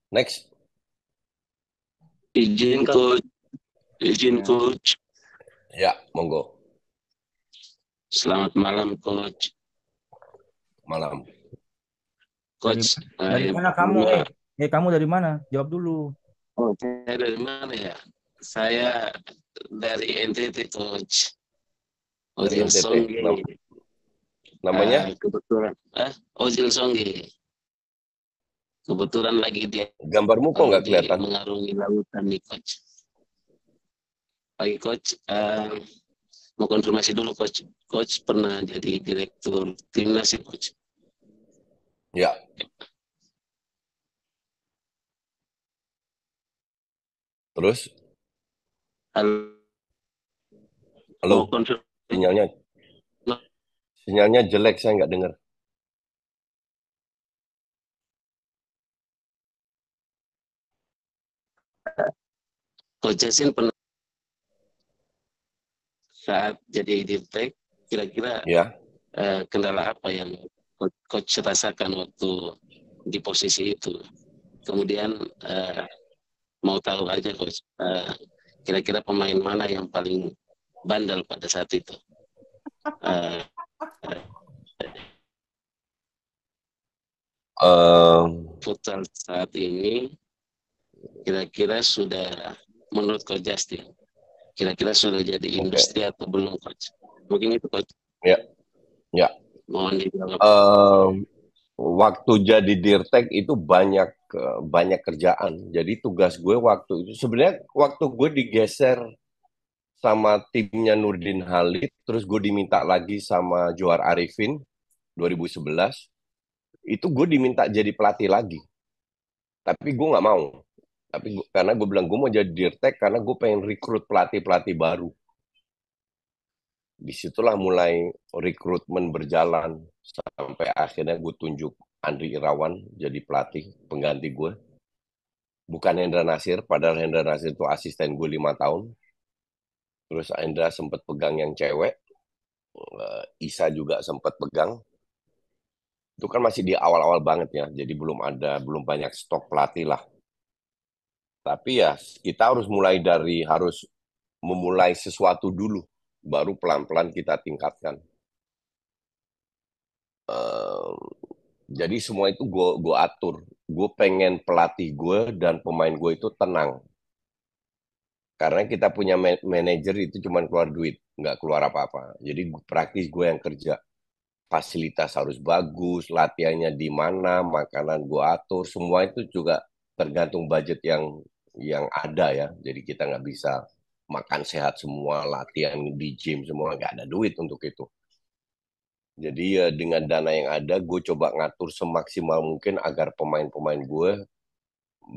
Next. Izin coach, izin Ya. coach. Ya, monggo. Selamat malam coach. Malam. Dari Coach, dari yang mana kamu? pertama, Kamu dari mana? Jawab dulu. oh, saya dari mana ya? Saya dari NTT coach. Dari Ojil NTT. Songge. Namanya? Kebetulan, Ojil Songge. Kebetulan lagi dia Gambarmu kok nggak di kelihatan? mengarungi lautan nih coach. Pagi coach, mau konfirmasi dulu coach. Coach pernah jadi direktur timnas ya coach. Ya. Terus? Halo, Halo? mau konfirmasi. Sinyalnya sinyalnya jelek, saya nggak dengar. Coach Jasin pernah saat jadi dirtek, kira-kira Ya. kendala apa yang coach rasakan waktu di posisi itu? Kemudian mau tahu aja coach, kira-kira pemain mana yang paling bandel pada saat itu? Uh, Futsal saat ini kira-kira sudah, menurut coach Justin, kira-kira sudah jadi industri atau belum coach? Mungkin itu coach. Ya. Ya. Mohon dijawab. Waktu jadi dirtek itu banyak kerjaan. Jadi tugas gue waktu itu sebenarnya waktu gue digeser sama timnya Nurdin Halid, terus gue diminta lagi sama Johar Arifin 2011, itu gue diminta jadi pelatih lagi. Tapi gue nggak mau. Karena gue bilang gue mau jadi dirtek karena gue pengen rekrut pelatih-pelatih baru. Disitulah mulai rekrutmen berjalan sampai akhirnya gue tunjuk Andri Irawan jadi pelatih pengganti gue. Bukan Hendra Nasir, padahal Hendra Nasir itu asisten gue 5 tahun. Terus Hendra sempat pegang yang cewek, Isa juga sempat pegang. Itu kan masih di awal-awal banget ya, jadi belum banyak stok pelatih lah. Tapi ya kita harus memulai sesuatu dulu, baru pelan-pelan kita tingkatkan. Eh, jadi semua itu gue atur. Gue pengen pelatih gue dan pemain gue itu tenang. Karena kita punya manajer itu cuma keluar duit, nggak keluar apa-apa. Jadi praktis gue yang kerja. Fasilitas harus bagus, latihannya di mana, makanan gue atur, semua itu juga tergantung budget yang ada ya. Jadi kita nggak bisa makan sehat semua, latihan di gym semua, nggak ada duit untuk itu. Jadi ya dengan dana yang ada, gue coba ngatur semaksimal mungkin agar pemain-pemain gue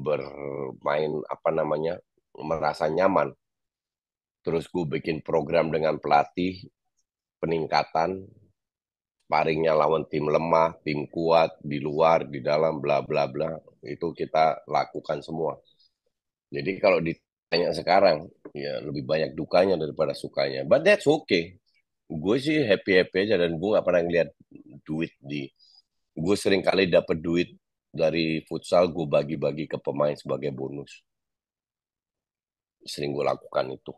bermain apa namanya merasa nyaman. Terus gue bikin program dengan pelatih peningkatan sparringnya lawan tim lemah, tim kuat, di luar, di dalam, bla bla bla. Itu kita lakukan semua. Jadi kalau ditanya sekarang, ya lebih banyak dukanya daripada sukanya. But that's okay. Gue sih happy-happy aja dan gue gak pernah ngeliat duit di... Gue sering kali dapet duit dari futsal, gue bagi-bagi ke pemain sebagai bonus. Sering gue lakukan itu.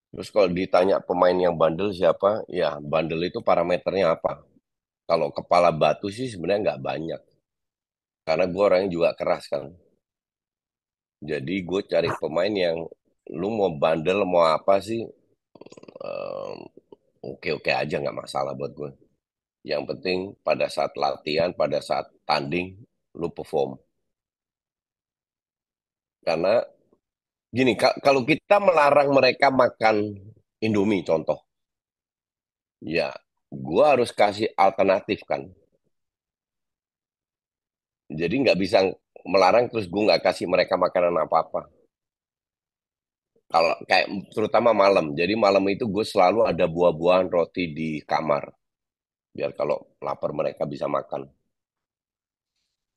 Terus kalau ditanya pemain yang bandel siapa, ya bandel itu parameternya apa? Kalau kepala batu sih sebenarnya nggak banyak. Karena gue orangnya juga keras kan. Jadi gue cari pemain yang lu mau bandel mau apa sih, eh, oke-oke aja nggak masalah buat gue. Yang penting pada saat latihan, pada saat tanding, lu perform. Karena gini, kalau kita melarang mereka makan Indomie contoh, ya gue harus kasih alternatif kan. Jadi nggak bisa melarang terus gue nggak kasih mereka makanan apa-apa. Kalau kayak terutama malam, jadi malam itu gue selalu ada buah-buahan roti di kamar, biar kalau lapar mereka bisa makan.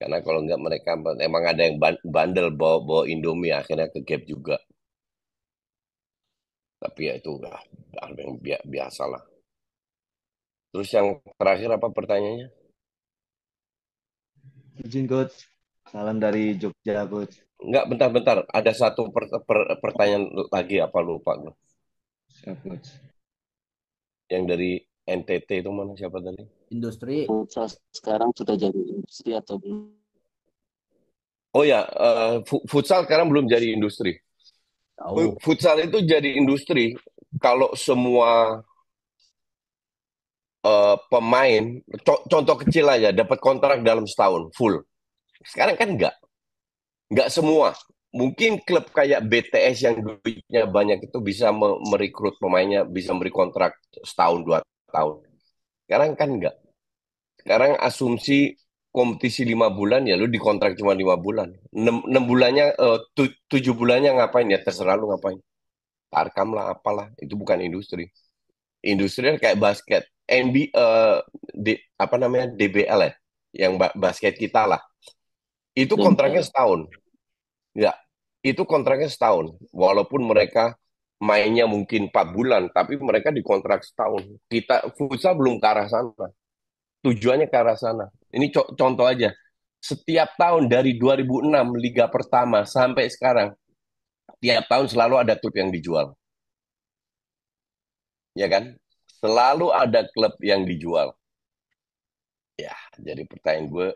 Karena kalau nggak mereka emang ada yang bandel bawa bawa Indomie akhirnya ke gap juga. Tapi ya itu yang biasa lah. Terus yang terakhir apa pertanyaannya? Izin coach. Salam dari Jogja, Coach. Enggak, bentar-bentar. Ada satu pertanyaan lagi, apa lupa gue. Siap, Coach. Yang dari NTT itu mana, siapa tadi? Industri. Futsal sekarang sudah jadi industri atau belum? Oh ya, futsal sekarang belum jadi industri. Tahu. Futsal itu jadi industri kalau semua pemain, contoh kecil aja, dapat kontrak dalam setahun full. Sekarang kan nggak semua. Mungkin klub kayak BTS yang duitnya banyak itu bisa merekrut pemainnya, bisa memberi kontrak setahun 2 tahun. Sekarang kan nggak. Sekarang asumsi kompetisi 5 bulan, ya lu dikontrak cuma 5 bulan. 6 bulannya, 7 bulannya ngapain ya? Terserah lu ngapain. Tarkam lah, apalah. Itu bukan industri. Industri kayak basket. Apa namanya, DBL ya, yang basket kita lah. Itu kontraknya setahun. Ya, itu kontraknya setahun. Walaupun mereka mainnya mungkin 4 bulan, tapi mereka dikontrak setahun. Kita futsal belum ke arah sana. Tujuannya ke arah sana. Ini contoh aja. Setiap tahun dari 2006 Liga Pertama sampai sekarang, tiap tahun selalu ada klub yang dijual. Ya kan? Selalu ada klub yang dijual. Ya, jadi pertanyaan gue,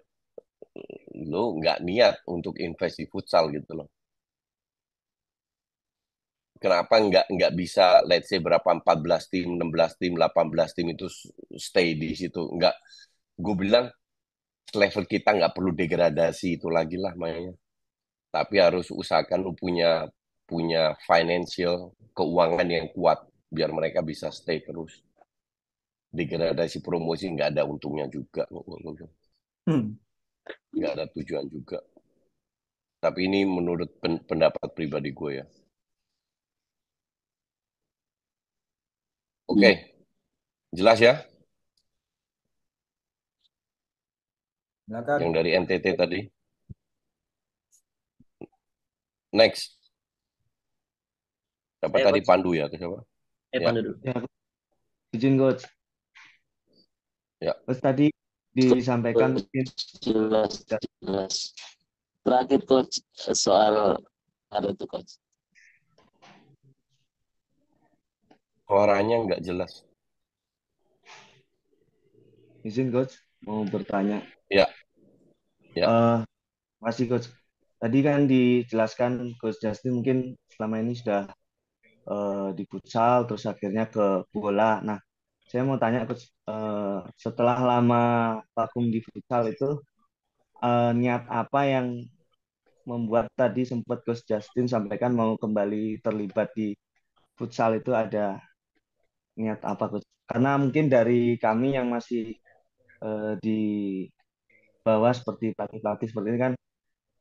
lo nggak niat untuk invest di futsal gitu loh. Kenapa nggak bisa, let's say berapa, 14 tim, 16 tim, 18 tim itu stay di situ. Nggak, gue bilang level kita nggak perlu degradasi itu lagi lah mainnya. Tapi harus usahakan lu punya punya financial, keuangan yang kuat biar mereka bisa stay terus. Degradasi promosi nggak ada untungnya juga. Nggak ada tujuan juga. Tapi ini menurut pendapat pribadi gue ya. Oke, jelas ya? Silakan. Yang dari NTT tadi. Next. Siapa tadi, Coach. Pandu ya? Atau siapa? Ya. Pandu dulu. Ya, izin, Coach. Ya. Terus tadi disampaikan mungkin Jelas. Terakhir Coach, soal ada tuh Coach. Suaranya nggak jelas. izin, Coach, mau bertanya. Ya. Ya. Makasih, Coach. Tadi kan dijelaskan Coach Justin mungkin selama ini sudah di futsal, terus akhirnya ke bola. Nah, saya mau tanya Coach, setelah lama vakum di futsal itu, niat apa yang membuat tadi sempat Coach Justin sampaikan mau kembali terlibat di futsal, itu ada niat apa, Coach? Karena mungkin dari kami yang masih di bawah seperti pelatih-pelatih seperti ini kan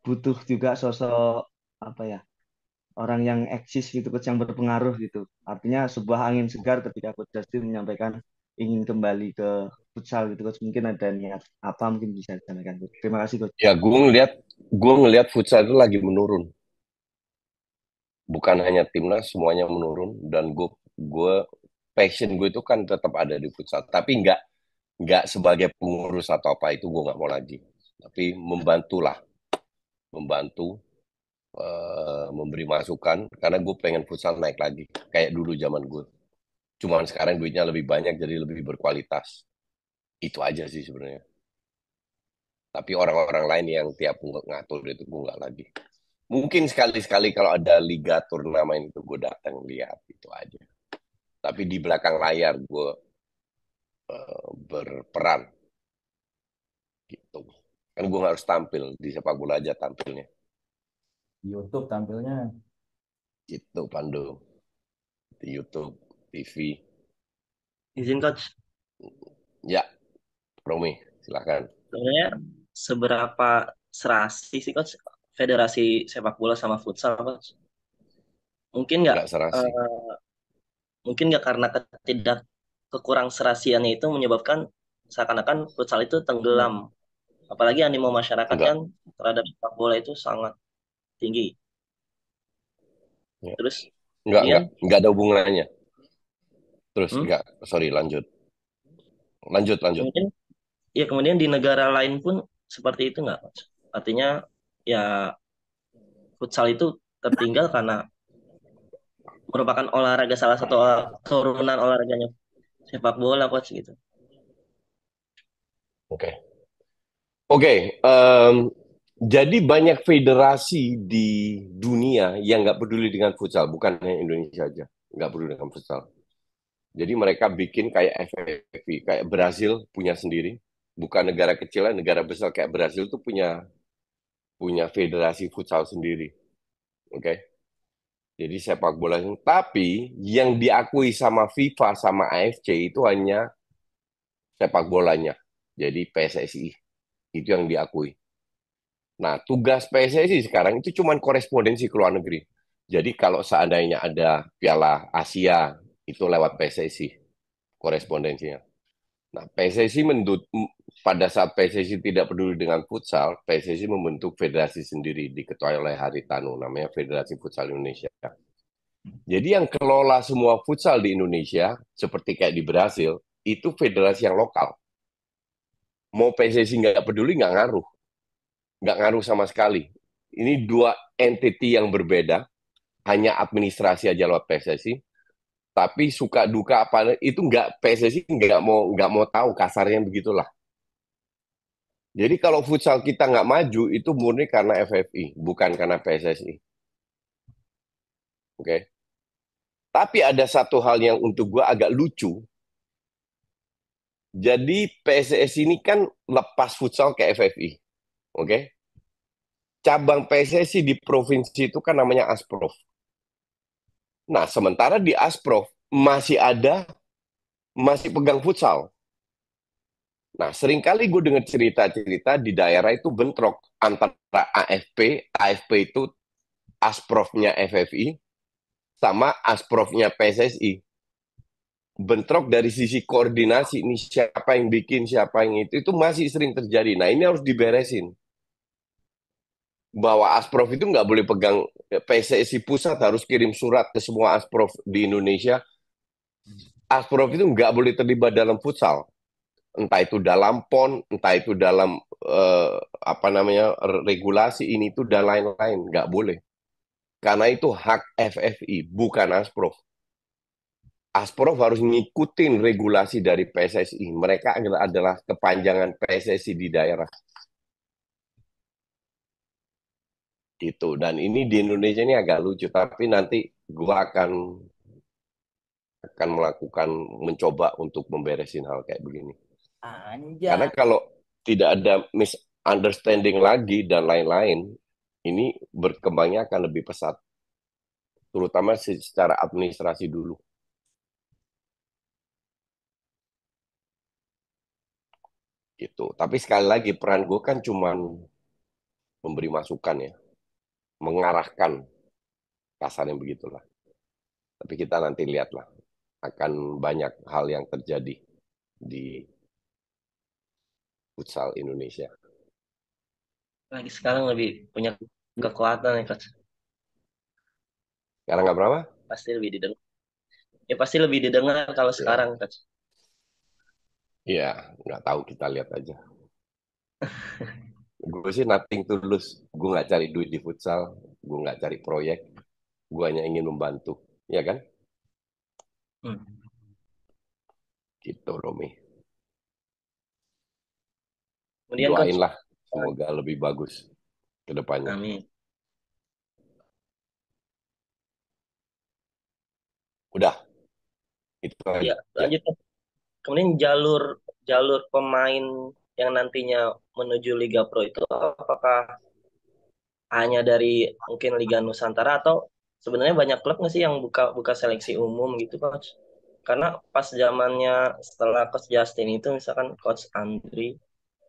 butuh juga sosok apa ya, orang yang eksis gitu, Coach, yang berpengaruh gitu. Artinya sebuah angin segar ketika Coach Justin menyampaikan ingin kembali ke futsal gitu, Coach. Mungkin ada niat apa, mungkin bisa disampaikan, Coach. Terima kasih, Coach. Ya, gue ngelihat futsal itu lagi menurun. Bukan hanya timnas, semuanya menurun. Dan gue passion gue itu kan tetap ada di futsal. Tapi nggak sebagai pengurus atau apa, itu gue nggak mau lagi. Tapi membantulah, membantu, memberi masukan. Karena gue pengen futsal naik lagi, kayak dulu zaman gue. Cuman sekarang duitnya lebih banyak, jadi lebih berkualitas. Itu aja sih sebenarnya. Tapi orang-orang lain yang tiap ngatur itu gue nggak lagi. Mungkin sekali-sekali kalau ada liga turnamen itu gue datang lihat, itu aja. Tapi di belakang layar gue berperan gitu. Kan gue harus tampil di sepak bola aja tampilnya. YouTube tampilnya. Gitu, Pandu. Di YouTube, TV. Izin Coach. Ya, Romi, silakan. Sebenarnya seberapa serasi sih Coach Federasi Sepak Bola sama Futsal, Coach? Mungkin nggak Nggak serasi. mungkin nggak karena kekurang serasiannya itu menyebabkan seakan-akan futsal itu tenggelam. Apalagi animo masyarakat Enggak. kan terhadap sepak bola itu sangat tinggi. Ya. Terus Enggak ada hubungannya. Terus Hmm? enggak, sorry, lanjut. Lanjut. kemudian di negara lain pun seperti itu nggak, Coach? Artinya ya futsal itu tertinggal karena merupakan olahraga salah satu turunan olahraganya sepak bola coach gitu. Oke. Oke, jadi banyak federasi di dunia yang nggak peduli dengan futsal, bukan hanya Indonesia aja, nggak peduli dengan futsal. Jadi mereka bikin kayak FFV, kayak Brazil punya sendiri, bukan negara kecil, negara besar kayak Brazil tuh punya punya federasi futsal sendiri, oke? Jadi sepak bola, tapi yang diakui sama FIFA sama AFC itu hanya sepak bolanya. Jadi PSSI itu yang diakui. Nah, tugas PSSI sekarang itu cuma korespondensi ke luar negeri. Jadi kalau seandainya ada Piala Asia, itu lewat PSSI korespondensinya. Nah, pada saat PSSI tidak peduli dengan futsal, PSSI membentuk federasi sendiri diketuai oleh Haritanu, namanya Federasi Futsal Indonesia. Jadi yang kelola semua futsal di Indonesia, seperti kayak di Brasil, itu federasi yang lokal. Mau PSSI nggak peduli, nggak ngaruh sama sekali. Ini dua entity yang berbeda, hanya administrasi aja lewat PSSI. Tapi suka duka apa itu nggak PSSI nggak mau tahu, kasarnya begitulah. Jadi kalau futsal kita nggak maju itu murni karena FFI, bukan karena PSSI. Oke. Tapi ada satu hal yang untuk gue agak lucu. Jadi PSSI ini kan lepas futsal ke FFI. Oke. Cabang PSSI di provinsi itu kan namanya Asprof. Nah, sementara di Asprof masih pegang futsal. Nah, seringkali gue dengar cerita-cerita di daerah itu bentrok antara AFP itu Asprofnya FFI, sama Asprofnya PSSI. Bentrok dari sisi koordinasi, ini siapa yang bikin, siapa yang itu masih sering terjadi. Nah, ini harus diberesin. Bahwa Asprof itu nggak boleh pegang, PSSI pusat harus kirim surat ke semua Asprof di Indonesia. Asprof itu nggak boleh terlibat dalam futsal. Entah itu dalam PON, entah itu dalam apa namanya regulasi ini itu dan lain-lain, nggak boleh. Karena itu hak FFI, bukan Asprof. Asprof harus ngikutin regulasi dari PSSI. Mereka adalah kepanjangan PSSI di daerah. Itu. Dan ini di Indonesia ini agak lucu, tapi nanti gua akan mencoba untuk memberesin hal kayak begini. Karena Anjay. kalau tidak ada misunderstanding lagi dan lain-lain, ini berkembangnya akan lebih pesat. Terutama secara administrasi dulu. Gitu. Tapi sekali lagi peran gue kan cuma memberi masukan ya, mengarahkan, kasarnya begitulah. Tapi kita nanti lihatlah, akan banyak hal yang terjadi di futsal Indonesia. Lagi sekarang lebih punya kekuatan ya coach. Sekarang nggak berapa? Pasti lebih didengar. Ya pasti lebih didengar kalau Ya, sekarang coach. ya nggak tahu, kita lihat aja. Gue sih nothing tulus. Gue nggak cari duit di futsal, gue nggak cari proyek, gue hanya ingin membantu, ya kan? Hmm. Gitu, Romi. Kemudian coach, Doainlah semoga lebih bagus ke depannya. amin. Udah, itu Ya, aja. lanjut coach. Kemudian jalur jalur pemain yang nantinya menuju Liga Pro itu apakah hanya dari mungkin Liga Nusantara atau sebenarnya banyak klub nggak sih yang buka buka seleksi umum gitu coach? Karena pas zamannya setelah coach Justin itu misalkan coach Andri,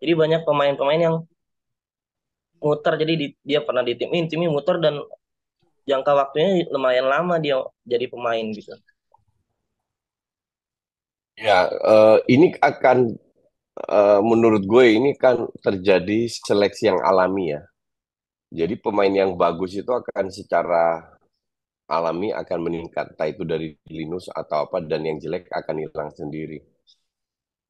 jadi banyak pemain-pemain yang muter jadi dia pernah di tim ini muter dan jangka waktunya lumayan lama dia jadi pemain gitu. Ya, ini akan menurut gue ini kan terjadi seleksi yang alami ya. Jadi pemain yang bagus itu akan secara alami meningkat, entah itu dari Linus atau apa, dan yang jelek akan hilang sendiri.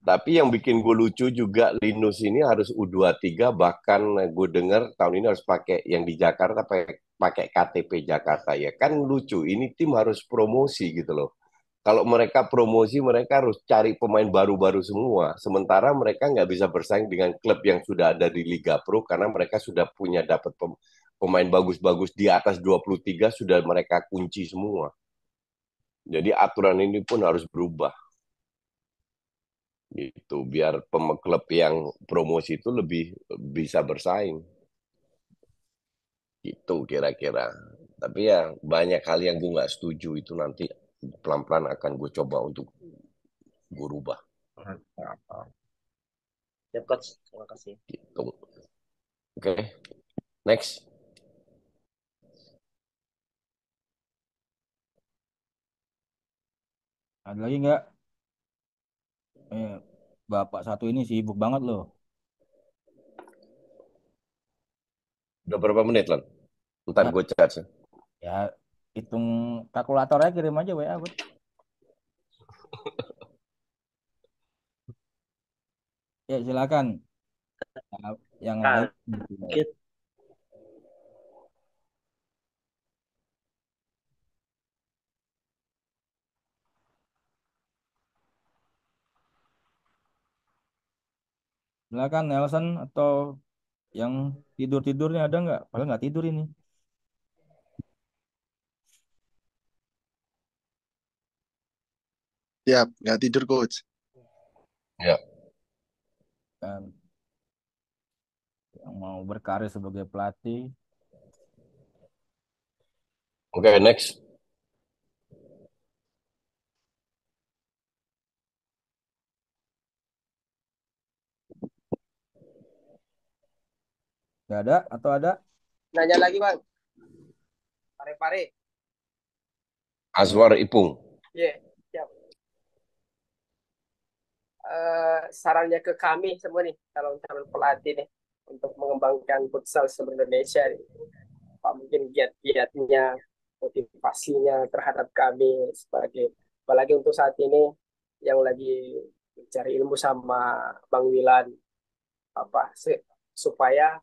Tapi yang bikin gue lucu juga Linus ini harus U23, bahkan gue dengar tahun ini harus pakai yang di Jakarta pakai KTP Jakarta, ya kan lucu. Ini tim harus promosi gitu loh. Kalau mereka promosi, mereka harus cari pemain baru-baru semua. Sementara mereka nggak bisa bersaing dengan klub yang sudah ada di Liga Pro karena mereka sudah punya dapat pemain bagus-bagus di atas 23 sudah mereka kunci semua. Jadi aturan ini pun harus berubah gitu biar klub yang promosi itu lebih bisa bersaing gitu kira-kira. Tapi ya banyak hal yang gue nggak setuju itu nanti pelan-pelan akan gue coba untuk gue rubah Ya, Coach. Terima kasih. gitu. Oke, next. Ada lagi nggak? Bapak satu ini sibuk banget loh. Udah berapa menit lan? Ntar Ya, gue charge. ya hitung kalkulatornya kirim aja WA, Bud. Ya, silakan. Yang lain. Nah, gitu. Silakan Nelson atau yang tidur-tidurnya ada nggak? Padahal nggak tidur ini. Siap, nggak tidur coach. Ya, Dan yang mau berkarir sebagai pelatih. oke, next. Nggak ada atau ada? Nanya lagi bang, pare-pare. Azwar Ipung. Iya, siap. Sarannya ke kami semua nih, calon-calon pelatih nih, untuk mengembangkan futsal seluruh Indonesia nih. Pak, mungkin giat-giatnya, motivasinya terhadap kami sebagai, apalagi untuk saat ini yang lagi mencari ilmu sama Bang Wilan, apa supaya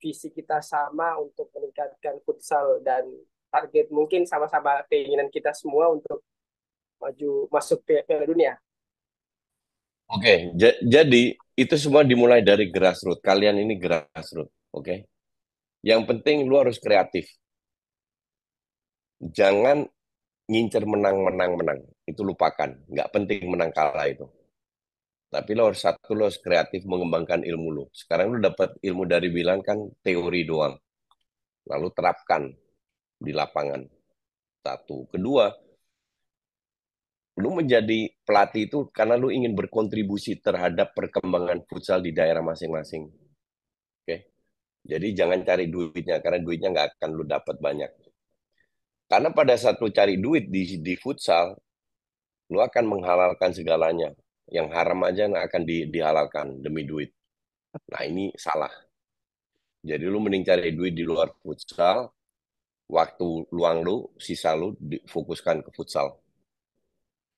visi kita sama untuk meningkatkan futsal dan target mungkin sama-sama keinginan kita semua untuk maju masuk Piala Dunia. Oke, jadi itu semua dimulai dari grassroots. Kalian ini grassroots, oke? Yang penting lu harus kreatif. Jangan ngincer menang. Itu lupakan. Nggak penting menang kalah itu. Tapi lo harus kreatif mengembangkan ilmu lo. Sekarang lo dapat ilmu dari bilang kan teori doang. Lalu terapkan di lapangan. Satu. Kedua, lu menjadi pelatih itu karena lu ingin berkontribusi terhadap perkembangan futsal di daerah masing-masing. Oke. Jadi jangan cari duitnya karena duitnya nggak akan lu dapat banyak. Karena pada saat lu cari duit di futsal, lu akan menghalalkan segalanya. Yang haram aja akan dihalalkan demi duit. Nah ini salah. Jadi lu mending cari duit di luar futsal, waktu luang lu, sisa lu fokuskan ke futsal.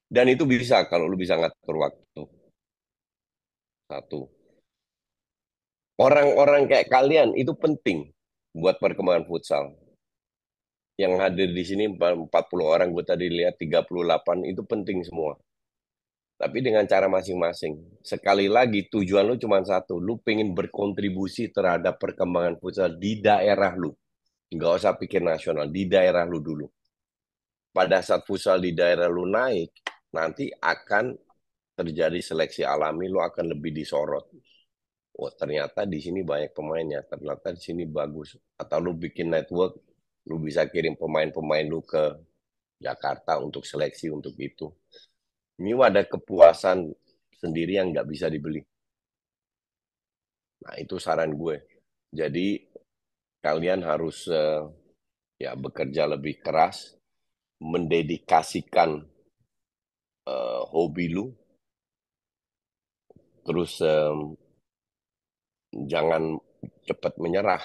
Dan itu bisa kalau lu bisa ngatur waktu. Satu. Orang-orang kayak kalian itu penting buat perkembangan futsal. Yang hadir di sini 40 orang, gue tadi lihat 38 itu penting semua. Tapi dengan cara masing-masing. Sekali lagi tujuan lu cuma satu, lu pengen berkontribusi terhadap perkembangan futsal di daerah lu. Nggak usah pikir nasional, di daerah lu dulu. Pada saat futsal di daerah lu naik, nanti akan terjadi seleksi alami, lu akan lebih disorot. Oh ternyata di sini banyak pemainnya, ternyata di sini bagus. Atau lu bikin network, lu bisa kirim pemain-pemain lu ke Jakarta untuk seleksi untuk itu. Ini ada kepuasan sendiri yang nggak bisa dibeli. Nah itu saran gue. Jadi kalian harus ya bekerja lebih keras, mendedikasikan hobi lu, terus jangan cepat menyerah.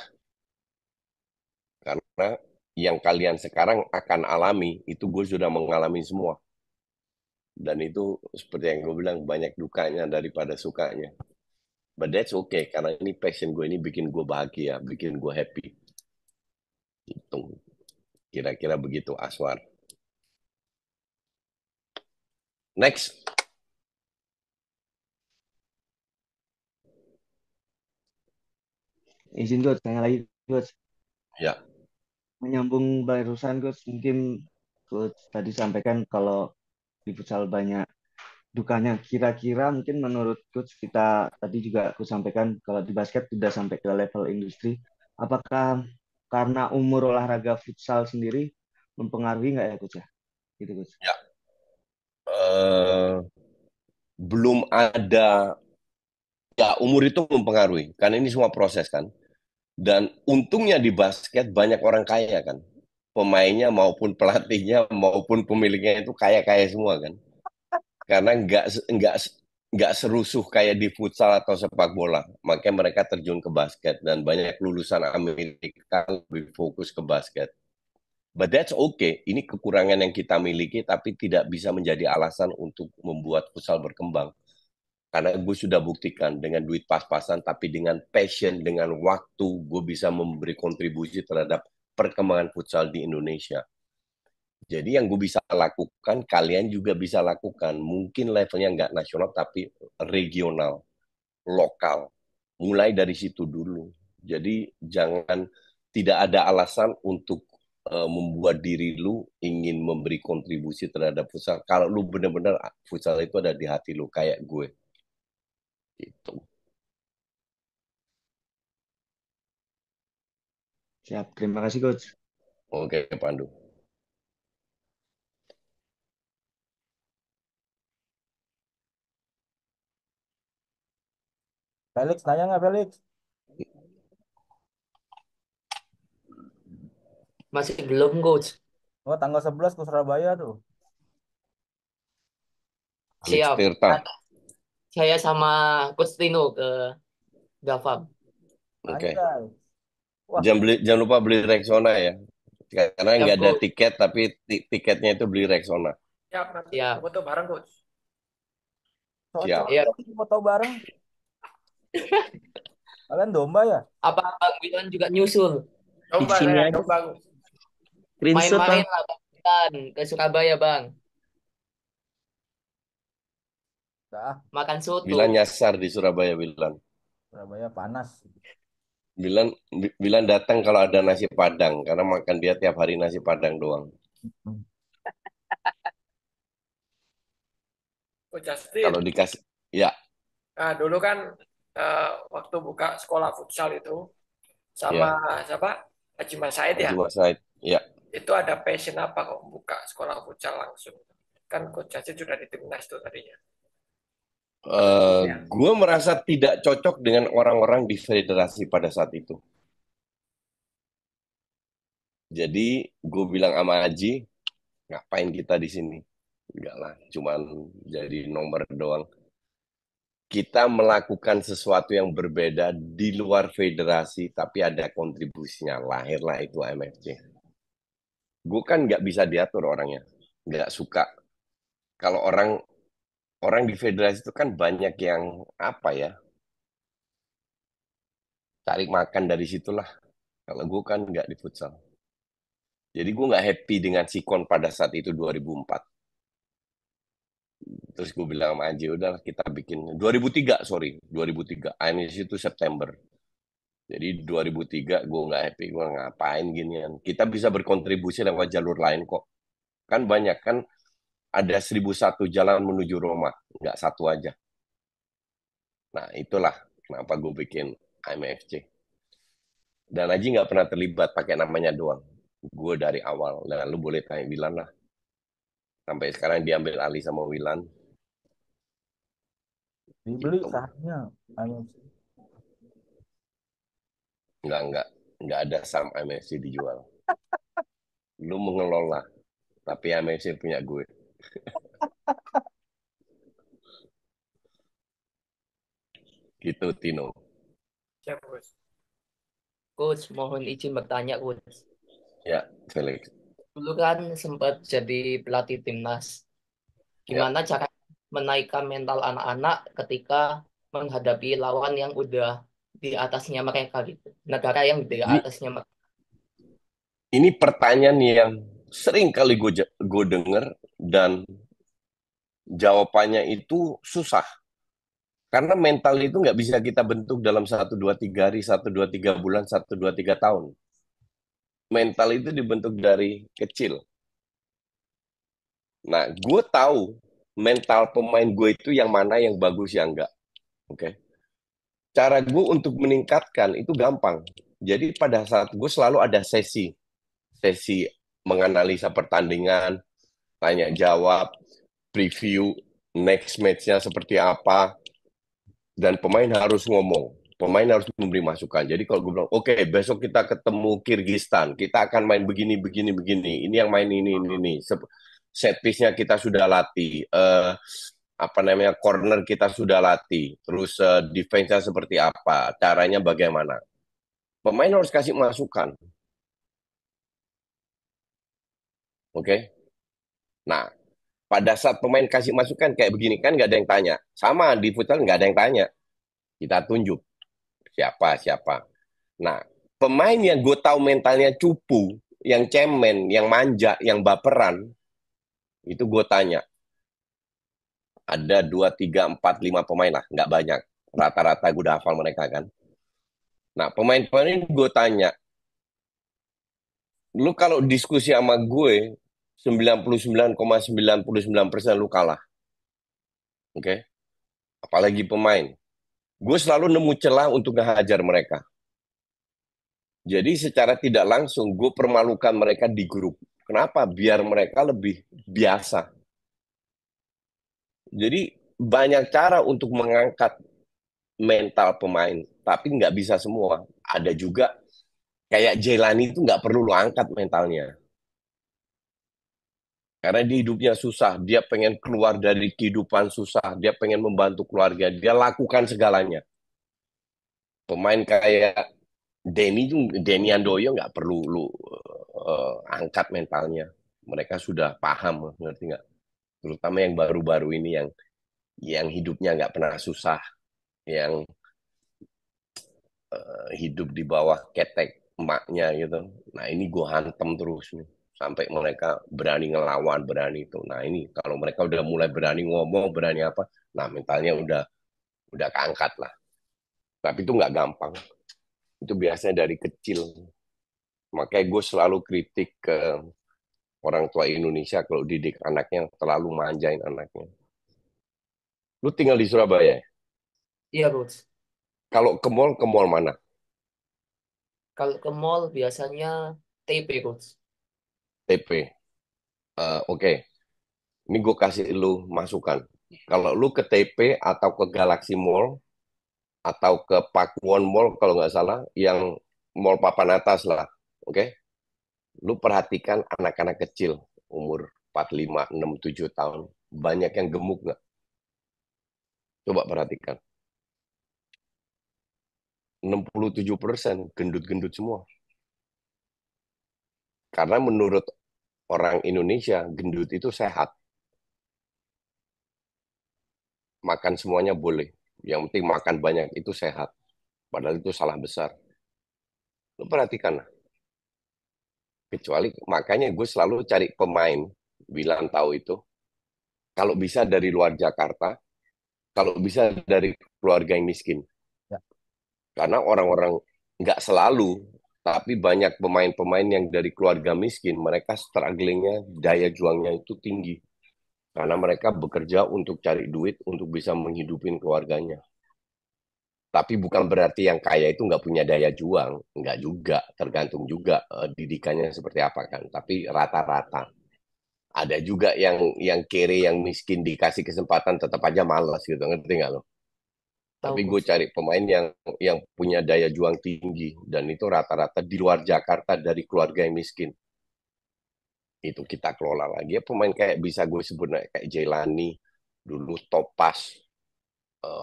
Karena yang kalian sekarang akan alami, itu gue sudah mengalami semua. Dan itu seperti yang gue bilang, banyak dukanya daripada sukanya. But that's okay, karena ini passion gue, ini bikin gue bahagia, bikin gue happy. Itu kira-kira begitu, Aswar. Next. Izin coach, tanya lagi coach. Ya. Menyambung barusan coach, mungkin coach tadi sampaikan kalau di futsal banyak dukanya. Kira-kira mungkin menurut coach, kita tadi juga aku sampaikan kalau di basket sudah sampai ke level industri. Apakah karena umur olahraga futsal sendiri mempengaruhi nggak ya coach ya? Gitu coach. Ya. Belum ada, ya umur itu mempengaruhi, karena ini semua proses kan. Dan untungnya di basket banyak orang kaya kan. Pemainnya maupun pelatihnya maupun pemiliknya itu kaya-kaya semua kan. Karena nggak serusuh kayak di futsal atau sepak bola. Makanya mereka terjun ke basket dan banyak lulusan Amerika lebih fokus ke basket. But that's okay. Ini kekurangan yang kita miliki tapi tidak bisa menjadi alasan untuk membuat futsal berkembang. Karena gue sudah buktikan dengan duit pas-pasan, tapi dengan passion, dengan waktu, gue bisa memberi kontribusi terhadap perkembangan futsal di Indonesia. Jadi yang gue bisa lakukan, kalian juga bisa lakukan. Mungkin levelnya nggak nasional, tapi regional, lokal. Mulai dari situ dulu. Jadi jangan, tidak ada alasan untuk membuat diri lu ingin memberi kontribusi terhadap futsal. Kalau lu benar-benar futsal itu ada di hati lu, kayak gue. Gitu. Siap, terima kasih coach. Oke, Pandu. Felix, nanya nggak Felix? Masih belum, Coach. Oh, tanggal 11 ke Surabaya tuh. Alex Siap. Tirta. Saya sama Coach Tino ke Gafam. Oke. Anjay. Wah, Jangan lupa beli Rexona ya. Karena Siap, nggak ada Coach. tiket, tapi tiketnya itu beli Rexona. Siap, nanti Siap. foto bareng coach. Siap. cocok Iya. tuh foto bareng. Kalian domba ya? Apa Bang Wilan juga nyusul? Coba sini saya aja. coba. Screenshot Main-main lah. lah Bang Wilan ke Surabaya, Bang. Dah, Makan soto. Bilan nyasar di Surabaya, Bilan. Surabaya panas. Bilan datang kalau ada nasi Padang, karena makan dia tiap hari nasi Padang doang. Coach Justin. Kalau dikasih, ya. Nah, dulu kan waktu buka sekolah futsal itu sama siapa? Haji Mas Said ya. Haji Mas Said, ya. Itu ada passion apa kok buka sekolah futsal langsung? Kan Coach Justin sudah di timnas tuh tadinya. Gue merasa tidak cocok dengan orang-orang di federasi pada saat itu. Jadi gue bilang sama Haji, ngapain kita di sini? Enggak lah, cuman jadi nomor doang. Kita melakukan sesuatu yang berbeda di luar federasi, tapi ada kontribusinya. Lahirlah itu MFC. Gue kan nggak bisa diatur orangnya, nggak suka. Kalau orang di federasi itu kan banyak yang apa ya, cari makan dari situlah. Kalau gue kan nggak di futsal. Jadi gue nggak happy dengan sikon pada saat itu 2004. Terus gue bilang sama Anji, udah kita bikin 2003, sorry, 2003. Anis itu September. Jadi 2003 gue nggak happy, gue ngapain ginian. Kita bisa berkontribusi lewat jalur lain kok. Kan banyak kan, ada 1001 jalan menuju Roma, nggak satu aja. Nah itulah kenapa gue bikin IMFC. Dan Aji nggak pernah terlibat, pakai namanya doang. Gue dari awal. Nah lu boleh tanya Wilan lah. Sampai sekarang diambil alih sama Wilan. Dibeli Gitu. sahamnya. Nggak ada saham IMFC dijual. Lu mengelola, tapi IMFC punya gue. Gitu, Tino. Siap, Coach. Coach, mohon izin bertanya, Coach. Ya, Felix. Dulu kan sempat jadi pelatih timnas. gimana cara menaikkan mental anak-anak ketika menghadapi lawan yang udah di atasnya mereka gitu. Negara yang di Jadi atasnya mereka. ini pertanyaan yang sering kali gue denger dan jawabannya itu susah. Karena mental itu nggak bisa kita bentuk dalam 1, 2, 3 hari, 1, 2, 3 bulan, 1, 2, 3 tahun. Mental itu dibentuk dari kecil. Nah, gue tahu mental pemain gue itu yang mana yang bagus yang enggak. Oke. Cara gue untuk meningkatkan itu gampang. Jadi pada saat gue selalu ada sesi menganalisa pertandingan, tanya jawab, preview next match-nya seperti apa, dan pemain harus ngomong. Pemain harus memberi masukan. Jadi kalau gue bilang, oke, besok kita ketemu Kirgistan, kita akan main begini, begini, begini. Ini yang main ini. Set piece-nya kita sudah latih. Apa namanya, corner kita sudah latih. Terus defense-nya seperti apa, caranya bagaimana. Pemain harus kasih masukan. Oke. Nah, pada saat pemain kasih masukan kayak begini kan nggak ada yang tanya. Sama di futsal nggak ada yang tanya. Kita tunjuk siapa. Nah, pemain yang gue tahu mentalnya cupu, yang cemen, yang manja, yang baperan, itu gue tanya. Ada 2, 3, 4, 5 pemain lah, nggak banyak. Rata-rata gue udah hafal mereka kan. Nah, pemain-pemain gue tanya, lu kalau diskusi sama gue, 99,99% lu kalah. Oke? Apalagi pemain. Gue selalu nemu celah untuk ngehajar mereka. Jadi secara tidak langsung gue permalukan mereka di grup. Kenapa? Biar mereka lebih biasa. Jadi banyak cara untuk mengangkat mental pemain, tapi nggak bisa semua. Ada juga kayak Jelani itu nggak perlu lo angkat mentalnya. Karena dia hidupnya susah, dia pengen keluar dari kehidupan susah, dia pengen membantu keluarga, dia lakukan segalanya. Pemain kayak Denny Andoyo nggak perlu lu angkat mentalnya. Mereka sudah paham, ngerti nggak? Terutama yang baru-baru ini yang hidupnya nggak pernah susah, yang hidup di bawah ketek emaknya gitu. Nah ini gue hantem terus nih sampai mereka berani ngelawan, berani itu. Nah ini kalau mereka udah mulai berani ngomong, berani apa, nah mentalnya udah keangkat lah. Tapi itu nggak gampang. Itu biasanya dari kecil. Makanya gue selalu kritik ke orang tua Indonesia kalau didik anaknya terlalu manjain anaknya. Lu tinggal di Surabaya ya? Iya, Coach. Kalau ke mall mana? Kalau ke mall biasanya TP, Coach. TP. Oke. Ini gue kasih lu masukan. Kalau lu ke TP atau ke Galaxy Mall atau ke Pakuwon Mall kalau nggak salah, yang mall papan atas lah, oke? Lu perhatikan anak-anak kecil umur 4, 5, 6, 7 tahun. Banyak yang gemuk nggak? Coba perhatikan. 67% gendut-gendut semua. Karena menurut orang Indonesia, gendut itu sehat. Makan semuanya boleh. Yang penting makan banyak itu sehat. Padahal itu salah besar. Lu perhatikan. Kecuali makanya gue selalu cari pemain, bilang tahu itu. Kalau bisa dari luar Jakarta, kalau bisa dari keluarga yang miskin. Ya. Karena orang-orang nggak selalu, tapi banyak pemain-pemain yang dari keluarga miskin, mereka strugglingnya, daya juangnya itu tinggi. Karena mereka bekerja untuk cari duit untuk bisa menghidupin keluarganya. Tapi bukan berarti yang kaya itu nggak punya daya juang. Nggak juga, tergantung juga didikannya seperti apa kan. Tapi rata-rata. Ada juga yang kere, yang miskin dikasih kesempatan tetap aja malas gitu, ngerti nggak lo? Tahu, Tapi gue Coach. cari pemain yang punya daya juang tinggi dan itu rata-rata di luar Jakarta dari keluarga yang miskin. Itu kita kelola lagi. Ya pemain kayak bisa gue sebut kayak Jelani, dulu Topas,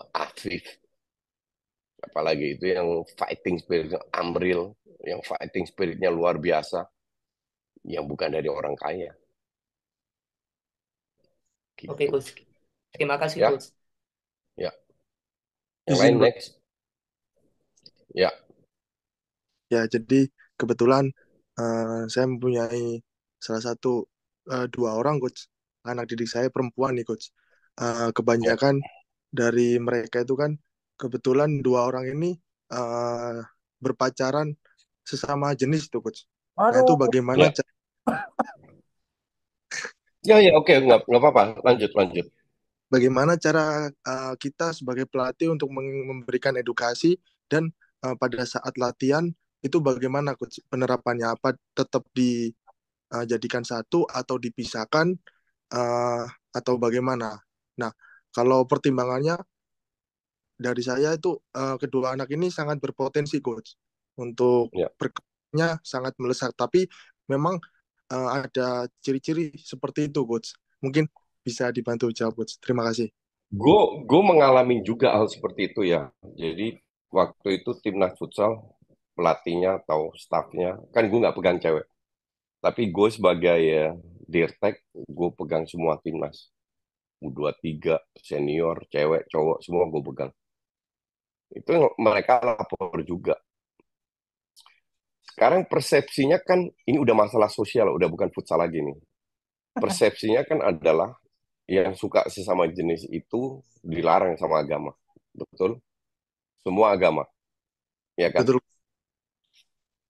Afif, apalagi itu yang fighting spirit, Amril, yang fighting spiritnya luar biasa, yang bukan dari orang kaya. Oke, gitu. Coach. Terima kasih, Ya, Coach. ya. Yang Izin lain Coach. next. Ya, Ya, jadi kebetulan saya mempunyai salah satu dua orang Coach, anak didik saya perempuan nih Coach. ya. Kebanyakan dari mereka itu kan kebetulan dua orang ini eh, berpacaran sesama jenis tuh Coach. Nah, itu Aduh. bagaimana Ya, ya, oke, nggak apa-apa. Lanjut. bagaimana cara kita sebagai pelatih untuk memberikan edukasi dan pada saat latihan itu bagaimana Coach penerapannya, apa tetap dijadikan satu atau dipisahkan atau bagaimana? Nah, kalau pertimbangannya dari saya itu kedua anak ini sangat berpotensi Coach untuk Ya. berkembangnya sangat melesat, tapi memang ada ciri-ciri seperti itu Coach. Mungkin bisa dibantu jawab Coach. Terima kasih. Gue mengalami juga hal seperti itu ya. Jadi waktu itu timnas futsal pelatihnya atau staffnya kan gue nggak pegang cewek, tapi gue sebagai dirtek gue pegang semua timnas U23 senior cewek cowok semua gue pegang. Itu mereka lapor juga. Sekarang persepsinya kan ini udah masalah sosial, udah bukan futsal lagi nih. Persepsinya kan adalah yang suka sesama jenis itu dilarang sama agama. Betul? Semua agama, ya kan? Betul.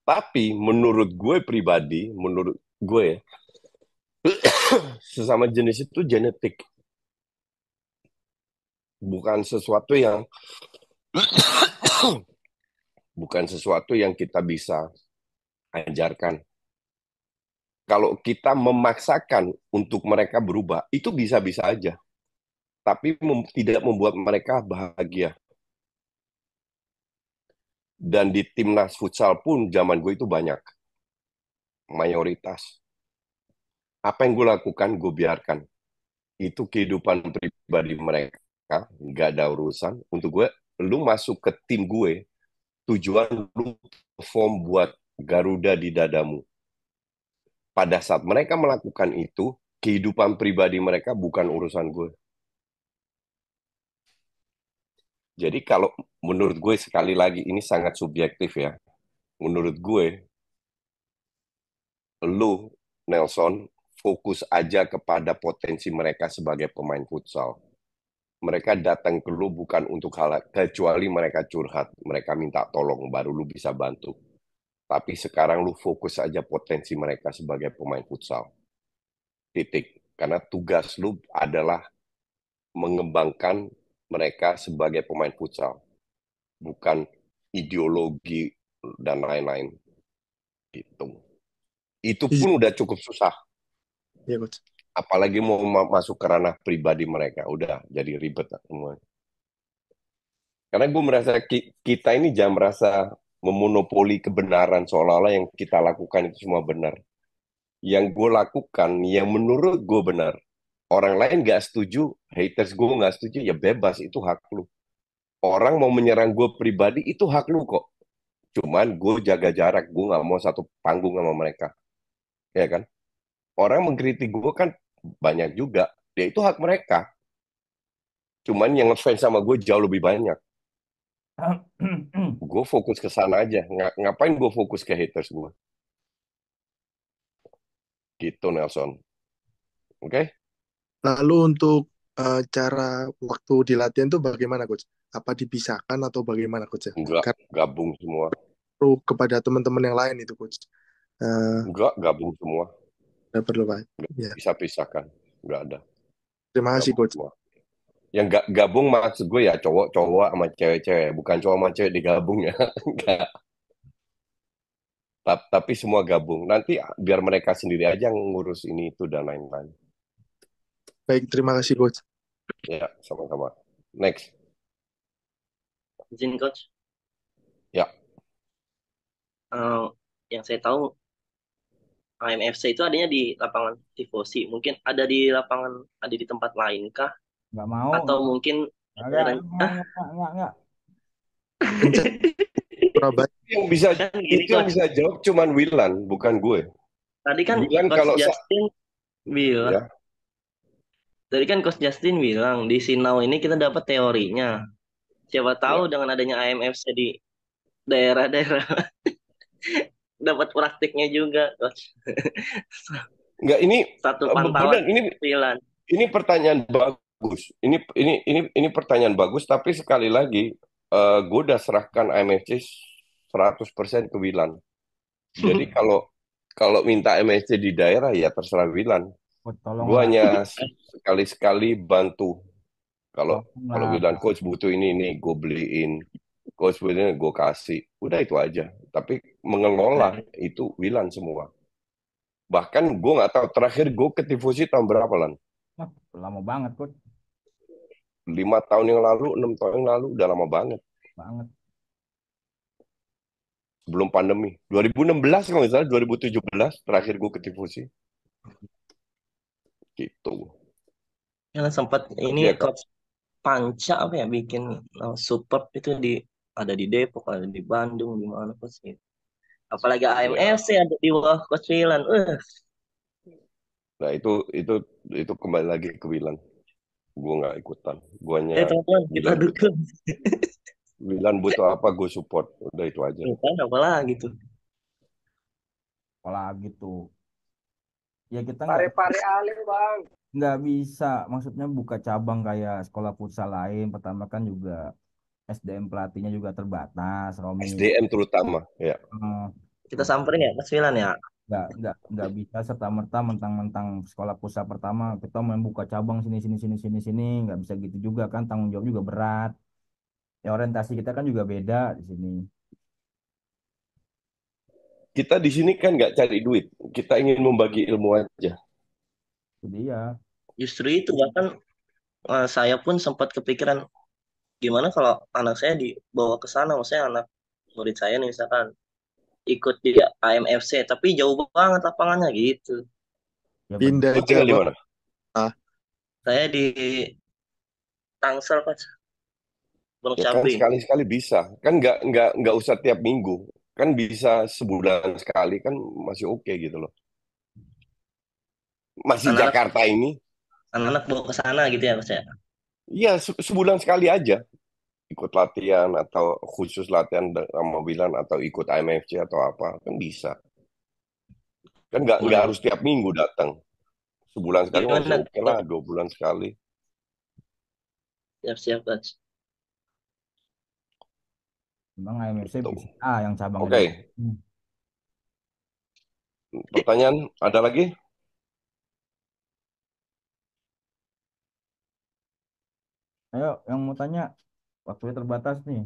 Tapi menurut gue pribadi, menurut gue sesama jenis itu genetik, bukan sesuatu yang bukan sesuatu yang kita bisa ajarkan. Kalau kita memaksakan untuk mereka berubah, itu bisa-bisa aja. Tapi tidak membuat mereka bahagia. Dan di timnas futsal pun zaman gue itu banyak. Mayoritas. Apa yang gue lakukan, gue biarkan. Itu kehidupan pribadi mereka. Nggak ada urusan. Untuk gue, lu masuk ke tim gue, tujuan lu perform buat Garuda di dadamu. Pada saat mereka melakukan itu, kehidupan pribadi mereka bukan urusan gue. Jadi kalau menurut gue sekali lagi ini sangat subjektif ya. Menurut gue, lu Nelson fokus aja kepada potensi mereka sebagai pemain futsal. Mereka datang ke lu bukan untuk hal kecuali mereka curhat, mereka minta tolong baru lu bisa bantu. Tapi sekarang lu fokus aja potensi mereka sebagai pemain futsal. Titik. Karena tugas lu adalah mengembangkan mereka sebagai pemain futsal, bukan ideologi dan lain-lain. Gitu. Itu pun udah cukup susah. Ya, Coach. Apalagi mau masuk ke ranah pribadi mereka, udah jadi ribet semua. Karena gue merasa kita ini jangan merasa memonopoli kebenaran seolah-olah yang kita lakukan itu semua benar. Yang gue lakukan, yang menurut gue benar. Orang lain gak setuju, haters gue gak setuju, ya bebas, itu hak lu. Orang mau menyerang gue pribadi, itu hak lu kok. Cuman gue jaga jarak, gue gak mau satu panggung sama mereka. Ya kan? Orang mengkritik gue kan banyak juga. Ya itu hak mereka. Cuman yang ngefans sama gue jauh lebih banyak. Gue fokus ke sana aja. Ngapain gue fokus ke haters gue? Gitu Nelson. Oke? Lalu untuk cara waktu di latihan itu bagaimana Coach? Apa dipisahkan atau bagaimana Coach ya? Enggak, Karena gabung semua. perlu kepada teman-teman yang lain itu Coach. Enggak, gabung semua. Nggak perlu Pak. Nggak Ya. bisa pisahkan. Enggak ada. Terima kasih Gabung Coach. semua. Yang gabung maksud gue ya cowok-cowok sama cewek-cewek. Bukan cowok sama cewek digabung ya. Enggak. Tapi semua gabung. Nanti biar mereka sendiri aja ngurus ini, itu, dan lain-lain. Baik, terima kasih Coach. Ya, sama-sama. Next. Izin coach. Ya. Yang saya tahu AMFC itu adanya di lapangan Tifosi. Mungkin ada di lapangan, ada di tempat lain kah? Nggak mau. Atau mungkin Enggak. Surabaya. Itu yang bisa jawab cuman Wilan, bukan gue. Tadi kan Wilan Coach kalau Justin bilang. ya. Tadi kan Coach Justin bilang di Sinau ini kita dapat teorinya. Siapa Ya. tahu dengan adanya IMFC di daerah-daerah dapat praktiknya juga, Coach. Enggak, ini Satu benar, pantauan ini Milan. pertanyaan bagus. Ini pertanyaan bagus, tapi sekali lagi gue udah serahkan IMFC 100% ke Wilan. Jadi kalau kalau minta MSC di daerah ya terserah Wilan. Coach Gue tolonglah, hanya sekali-sekali bantu. Kalau kalau tolonglah. Wilan coach butuh ini gue beliin. Coach butuh ini gue kasih. Udah itu aja. Tapi mengelola itu Wilan semua. Bahkan gue nggak tahu terakhir gue ke Tifosi tahun berapa Lan? Wah, lama banget, Coach. 5 tahun yang lalu, 6 tahun yang lalu, udah lama banget. Banget. Sebelum pandemi. 2016 kalau nggak salah, 2017 terakhir gue ke Tifosi. Gitu. Yang sempat ini Coach Panca apa ya bikin support itu ada di Depok, ada di Bandung, di mana Coach gitu. Apalagi AMFC ada di bawah Coach Milan. Nah itu kembali lagi ke Wilan. Gue nggak ikutan. Guanya teman-teman kita dukung. Wilan butuh apa gue support. Udah itu aja. Bukan apalagi tuh. Apalagi tuh. Ya kita Pare-pare ale bang. nggak bisa, maksudnya buka cabang kayak sekolah futsal lain. Pertama kan juga SDM pelatihnya juga terbatas, Romi. SDM terutama, ya. Kita samperin ya Coach Milan ya. Nggak bisa serta merta mentang-mentang sekolah pusat pertama kita membuka cabang sini nggak bisa gitu juga kan, tanggung jawab juga berat ya, orientasi kita kan juga beda di sini. Kita di sini kan nggak cari duit, kita ingin membagi ilmu aja. Jadi ya Justru itu bahkan saya pun sempat kepikiran gimana kalau anak saya dibawa ke sana, maksudnya anak murid saya nih misalkan ikut di AMFC tapi jauh banget lapangannya gitu. ya Pindah Lo aja, tinggal di Bang. mana? Saya di Tangsel Coach. Gunung Ya kan Cabe. sekali-sekali bisa, kan nggak usah tiap minggu, kan bisa sebulan sekali kan masih oke gitu loh. Masih Anak-anak Jakarta ini, anak-anak bawa ke sana gitu ya Coach ya. iya sebulan sekali aja ikut latihan atau khusus latihan sama Wilan atau ikut IMFC atau apa kan bisa. Kan nggak harus tiap minggu datang. Sebulan sekali masih Gimana? oke lah, 2 bulan sekali. Siap-siap Coach. memang AMFC Gitu. bisa yang cabangnya Oke. di Pertanyaan ada lagi? ayo yang mau tanya, waktunya terbatas nih.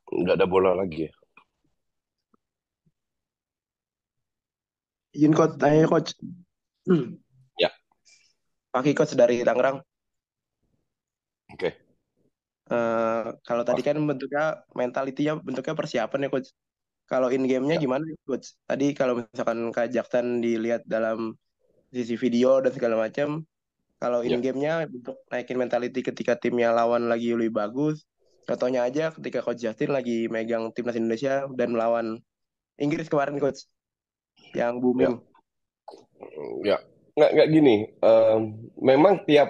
Nggak ada bola lagi ya? Izin coach, tanya coach. Ya. Pagi coach dari Tangerang. Oke. Kalau tadi kan bentuknya mentalitinya bentuknya persiapan ya coach. Kalau in game-nya gimana coach? Tadi kalau misalkan Kak Jackson dilihat dalam sisi video dan segala macam, kalau in game-nya bentuk naikin mentality ketika timnya lawan lagi lebih bagus. Contohnya aja ketika Coach Justin lagi megang timnas Indonesia dan melawan Inggris kemarin coach yang booming. Ya, nggak gini. Memang tiap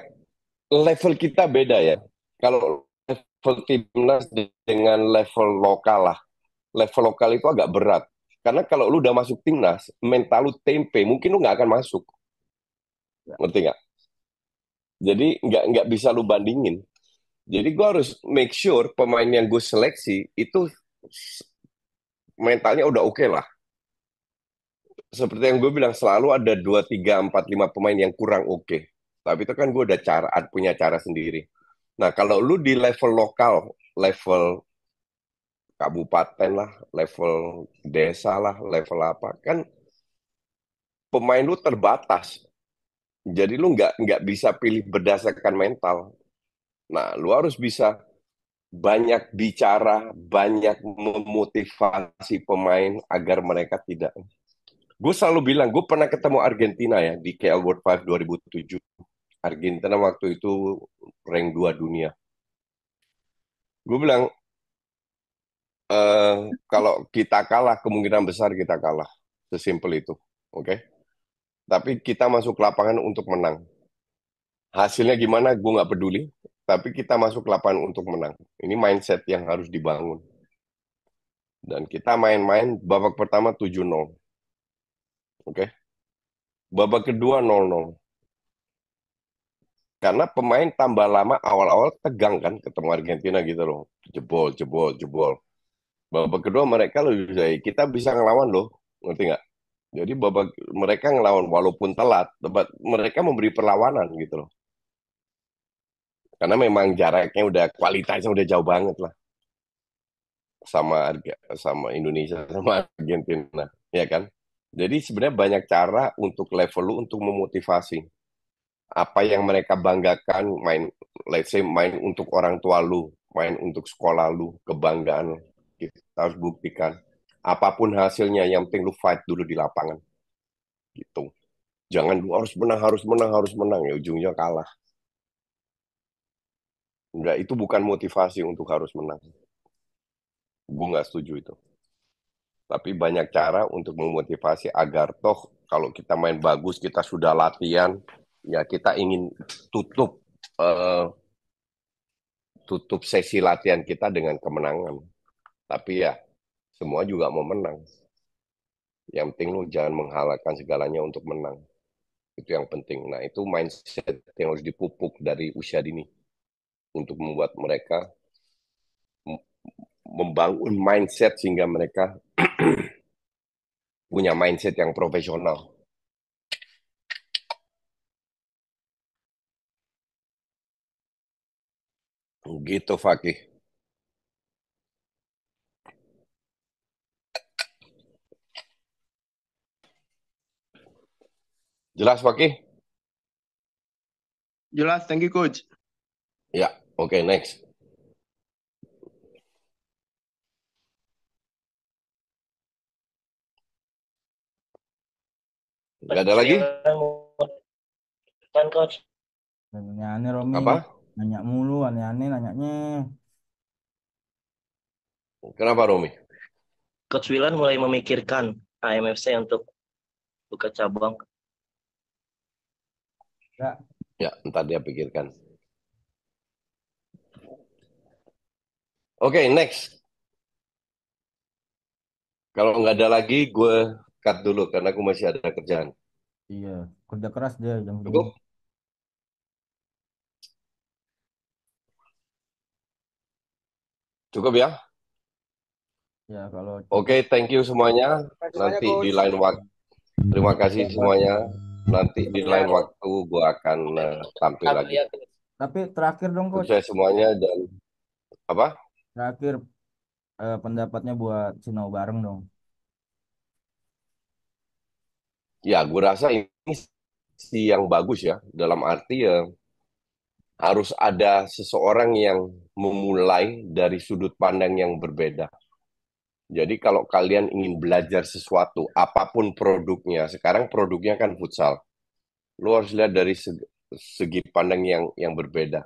level kita beda ya. Kalau level timnas dengan level lokal lah. Level lokal itu agak berat. Karena kalau lu udah masuk timnas, mental lu tempe, mungkin lu nggak akan masuk. Ngerti nggak? Jadi nggak bisa lu bandingin. Jadi gue harus make sure pemain yang gue seleksi itu mentalnya udah oke lah. Seperti yang gue bilang, selalu ada 2, 3, 4, 5 pemain yang kurang oke. Tapi itu kan gue udah punya cara sendiri. Nah, kalau lu di level lokal, level kabupaten lah, level desa lah, level apa, kan pemain lu terbatas. Jadi lu nggak bisa pilih berdasarkan mental. Nah, lu harus bisa banyak bicara, banyak memotivasi pemain agar mereka tidak. Gue selalu bilang, gue pernah ketemu Argentina ya di KL World 5 2007. Argentina waktu itu rank 2 dunia. Gue bilang, kalau kita kalah, kemungkinan besar kita kalah. Sesimpel itu. Oke. Tapi kita masuk ke lapangan untuk menang. Hasilnya gimana, gue nggak peduli. Tapi kita masuk ke lapangan untuk menang. Ini mindset yang harus dibangun. Dan kita main-main babak pertama 7-0. Oke. Babak kedua 0-0. Karena pemain tambah lama awal-awal tegang kan ketemu Argentina gitu loh. Jebol, jebol, jebol. Babak kedua mereka lebih baik. Kita bisa ngelawan loh. Ngerti nggak? Jadi babak mereka ngelawan walaupun telat, mereka memberi perlawanan gitu loh. Karena memang jaraknya udah kualitasnya udah jauh banget lah sama Indonesia sama Argentina, ya kan? Jadi sebenarnya banyak cara untuk level lu untuk memotivasi. Apa yang mereka banggakan, let's say main untuk orang tua lu, main untuk sekolah lu, kebanggaan kita harus buktikan. Apapun hasilnya, yang penting lu fight dulu di lapangan, gitu. Jangan lu harus menang, harus menang, harus menang, ya ujungnya kalah. Enggak, itu bukan motivasi untuk harus menang. Gue nggak setuju itu. Tapi banyak cara untuk memotivasi agar toh kalau kita main bagus, kita sudah latihan, ya kita ingin tutup eh, tutup sesi latihan kita dengan kemenangan. Tapi ya semua juga mau menang. Yang penting lu jangan menghalalkan segalanya untuk menang. Itu yang penting. Nah itu mindset yang harus dipupuk dari usia dini untuk membuat mereka membangun mindset sehingga mereka punya mindset yang profesional. Gitu, Fakih. Jelas, Fakih? Jelas, thank you coach. Ya, oke, next. Nggak ada lagi? Kan coach. Aneh-aneh Romi. Apa? Nanya mulu, aneh-aneh nanyanya. Kenapa, Romi? Coach Wilan mulai memikirkan AMFC untuk buka cabang. Enggak. Ya, ntar dia pikirkan. Oke, next. Kalau nggak ada lagi, gue cut dulu karena gue masih ada kerjaan. Iya, kerja keras dia jam segini. Cukup? Cukup ya? Ya, kalau Oke, thank you semuanya. Semuanya, Nanti di coach. lain waktu. Terima kasih semuanya. Nanti di Ya, lain waktu gue akan tampil lagi. Ya, tapi terakhir dong coach, Sukses semuanya dan apa? terakhir pendapatnya buat Sinau bareng dong. Ya, gue rasa ini sih yang bagus ya. Dalam arti ya harus ada seseorang yang memulai dari sudut pandang yang berbeda. Jadi kalau kalian ingin belajar sesuatu, apapun produknya, sekarang produknya kan futsal. Lu harus lihat dari segi pandang yang berbeda.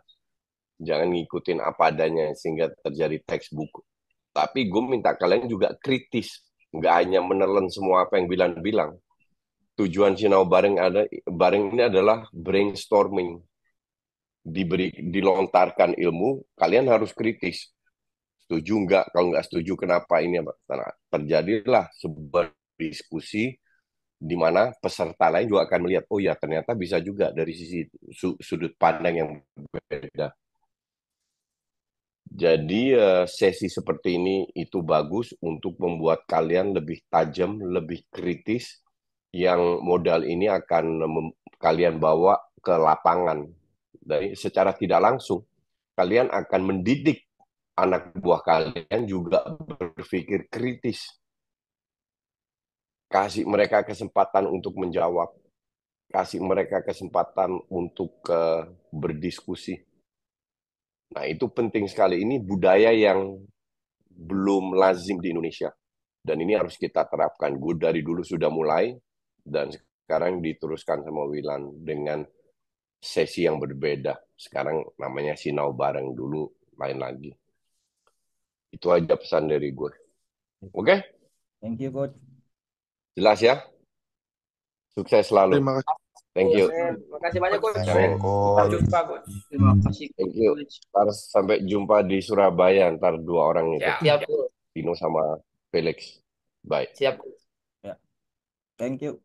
Jangan ngikutin apa adanya sehingga terjadi textbook. Tapi gue minta kalian juga kritis. Nggak hanya menelan semua apa yang bilang-bilang. Tujuan Sinau bareng ini adalah brainstorming. Dilontarkan ilmu, kalian harus kritis. Setuju nggak? Kalau nggak setuju, kenapa ini? Nah, terjadilah sebuah diskusi di mana peserta lain juga akan melihat, oh ya ternyata bisa juga dari sisi sudut pandang yang berbeda. Jadi sesi seperti ini itu bagus untuk membuat kalian lebih tajam, lebih kritis, yang modal ini akan kalian bawa ke lapangan. Dari secara tidak langsung, kalian akan mendidik anak buah kalian juga berpikir kritis. Kasih mereka kesempatan untuk menjawab. Kasih mereka kesempatan untuk berdiskusi. Nah, itu penting sekali. Ini budaya yang belum lazim di Indonesia. Dan ini harus kita terapkan. Gue dari dulu sudah mulai, dan sekarang diteruskan sama Wilan dengan sesi yang berbeda. Sekarang namanya Sinau bareng, dulu lain lagi. Itu aja pesan dari gue. Oke? Thank you coach. Jelas ya? Sukses selalu. Terima kasih. Thank you. Makasih banyak coach. Yang Sampai jumpa coach. Terima kasih. thank you. Ntar sampai jumpa di Surabaya. Ntar 2 orang itu. Ya. Siap, coach. Dino sama Felix. Bye. Siap, coach. Ya, thank you.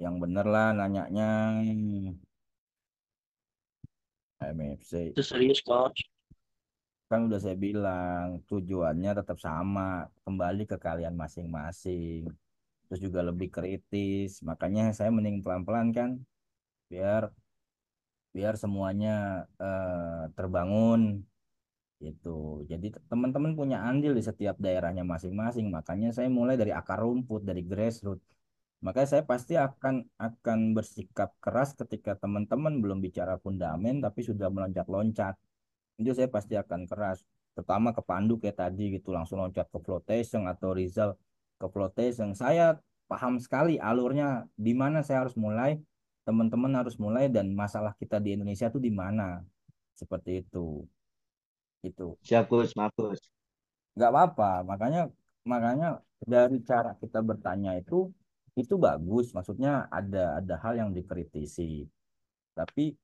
Yang bener lah nanyanya MFC. Itu serius coach. Kan udah saya bilang tujuannya tetap sama, kembali ke kalian masing-masing. Terus juga lebih kritis. Makanya saya mending pelan-pelan kan, biar biar semuanya terbangun gitu. Jadi teman-teman punya andil di setiap daerahnya masing-masing. Makanya saya mulai dari akar rumput, dari grassroots. Makanya saya pasti akan bersikap keras ketika teman-teman belum bicara fundamen tapi sudah meloncat-loncat. Itu saya pasti akan keras. Terutama ke Pandu kayak tadi gitu, langsung loncat ke flotation atau Rizal ke flotation. Saya paham sekali alurnya di mana saya harus mulai, teman-teman harus mulai, dan masalah kita di Indonesia tuh di mana. Seperti itu. Itu. Siap coach, maaf coach. Nggak apa-apa. Makanya makanya dari cara kita bertanya itu bagus. Maksudnya ada hal yang dikritisi. Tapi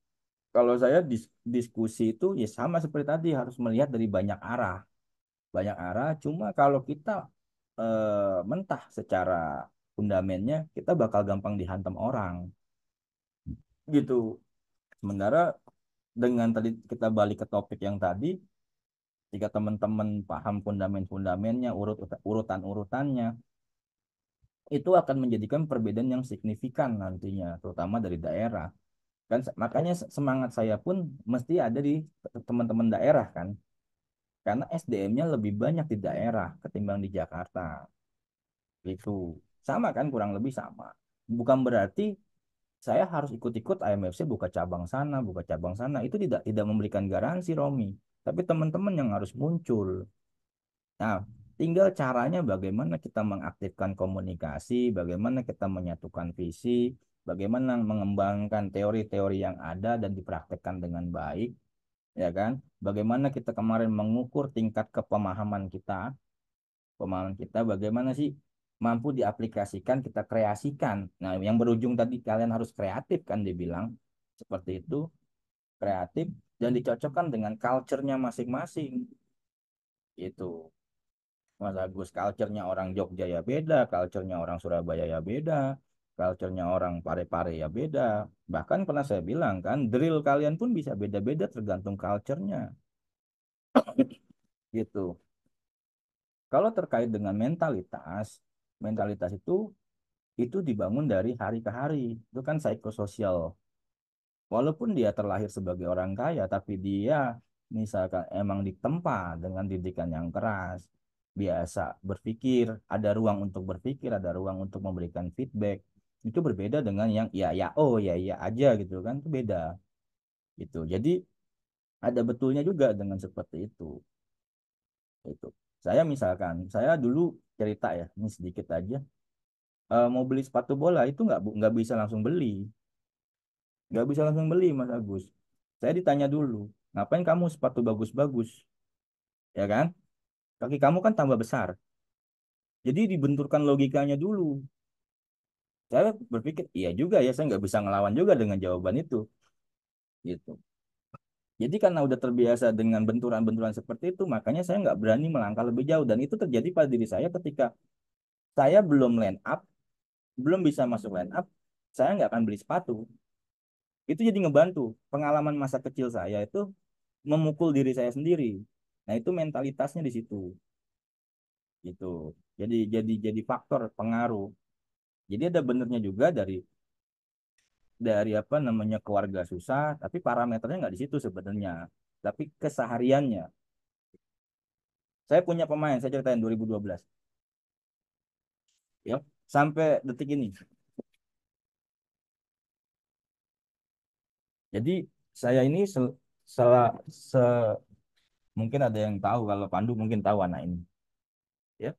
kalau saya diskusi itu ya sama seperti tadi, harus melihat dari banyak arah. Banyak arah, cuma kalau kita mentah secara fundamennya, kita bakal gampang dihantam orang. Gitu. Sementara dengan tadi kita balik ke topik yang tadi, jika teman-teman paham fundamennya, urutan-urutannya, itu akan menjadikan perbedaan yang signifikan nantinya, terutama dari daerah. Kan makanya semangat saya pun mesti ada di teman-teman daerah kan. Karena SDM-nya lebih banyak di daerah ketimbang di Jakarta. Itu sama kan, kurang lebih sama. Bukan berarti saya harus ikut-ikut IMFC buka cabang sana, buka cabang sana. Itu tidak memberikan garansi, Romi. Tapi teman-teman yang harus muncul. Nah, tinggal caranya bagaimana kita mengaktifkan komunikasi, bagaimana kita menyatukan visi, bagaimana mengembangkan teori-teori yang ada dan dipraktekkan dengan baik, ya kan? Bagaimana kita kemarin mengukur tingkat pemahaman kita bagaimana sih mampu diaplikasikan, kita kreasikan. Nah, yang berujung tadi kalian harus kreatif kan dibilang seperti itu, kreatif dan dicocokkan dengan culture-nya masing-masing. Itu. Mas Agus, culture-nya orang Jogja ya beda, culture-nya orang Surabaya ya beda, culture-nya orang Parepare ya beda. Bahkan pernah saya bilang kan, drill kalian pun bisa beda-beda tergantung culture-nya. Gitu. Kalau terkait dengan mentalitas, mentalitas itu dibangun dari hari ke hari. Itu kan psikososial. Walaupun dia terlahir sebagai orang kaya, tapi dia misalkan emang ditempa dengan didikan yang keras, biasa berpikir, ada ruang untuk berpikir, ada ruang untuk memberikan feedback. Itu berbeda dengan yang ya ya oh ya ya aja gitu kan, itu beda. Gitu. Jadi ada betulnya juga dengan seperti itu. Itu. Saya misalkan, saya dulu cerita ya, ini sedikit aja. Mau beli sepatu bola itu nggak bisa langsung beli, nggak bisa langsung beli Mas Agus. Saya ditanya dulu, ngapain kamu sepatu bagus-bagus, ya kan? Kaki kamu kan tambah besar. Jadi dibenturkan logikanya dulu. Saya berpikir, iya juga ya, saya nggak bisa ngelawan juga dengan jawaban itu, gitu. Jadi karena udah terbiasa dengan benturan-benturan seperti itu, makanya saya nggak berani melangkah lebih jauh. Dan itu terjadi pada diri saya ketika saya belum line up, belum bisa masuk line up, saya nggak akan beli sepatu. Itu jadi ngebantu. Pengalaman masa kecil saya itu memukul diri saya sendiri. Nah, itu mentalitasnya di situ. Gitu. Jadi faktor pengaruh. Jadi ada benernya juga dari apa namanya keluarga susah, tapi parameternya nggak di situ sebenarnya. Tapi kesehariannya. Saya punya pemain, saya ceritain 2012. Ya, sampai detik ini. Jadi saya ini salah se mungkin ada yang tahu, kalau Pandu mungkin tahu anak ini. Ya,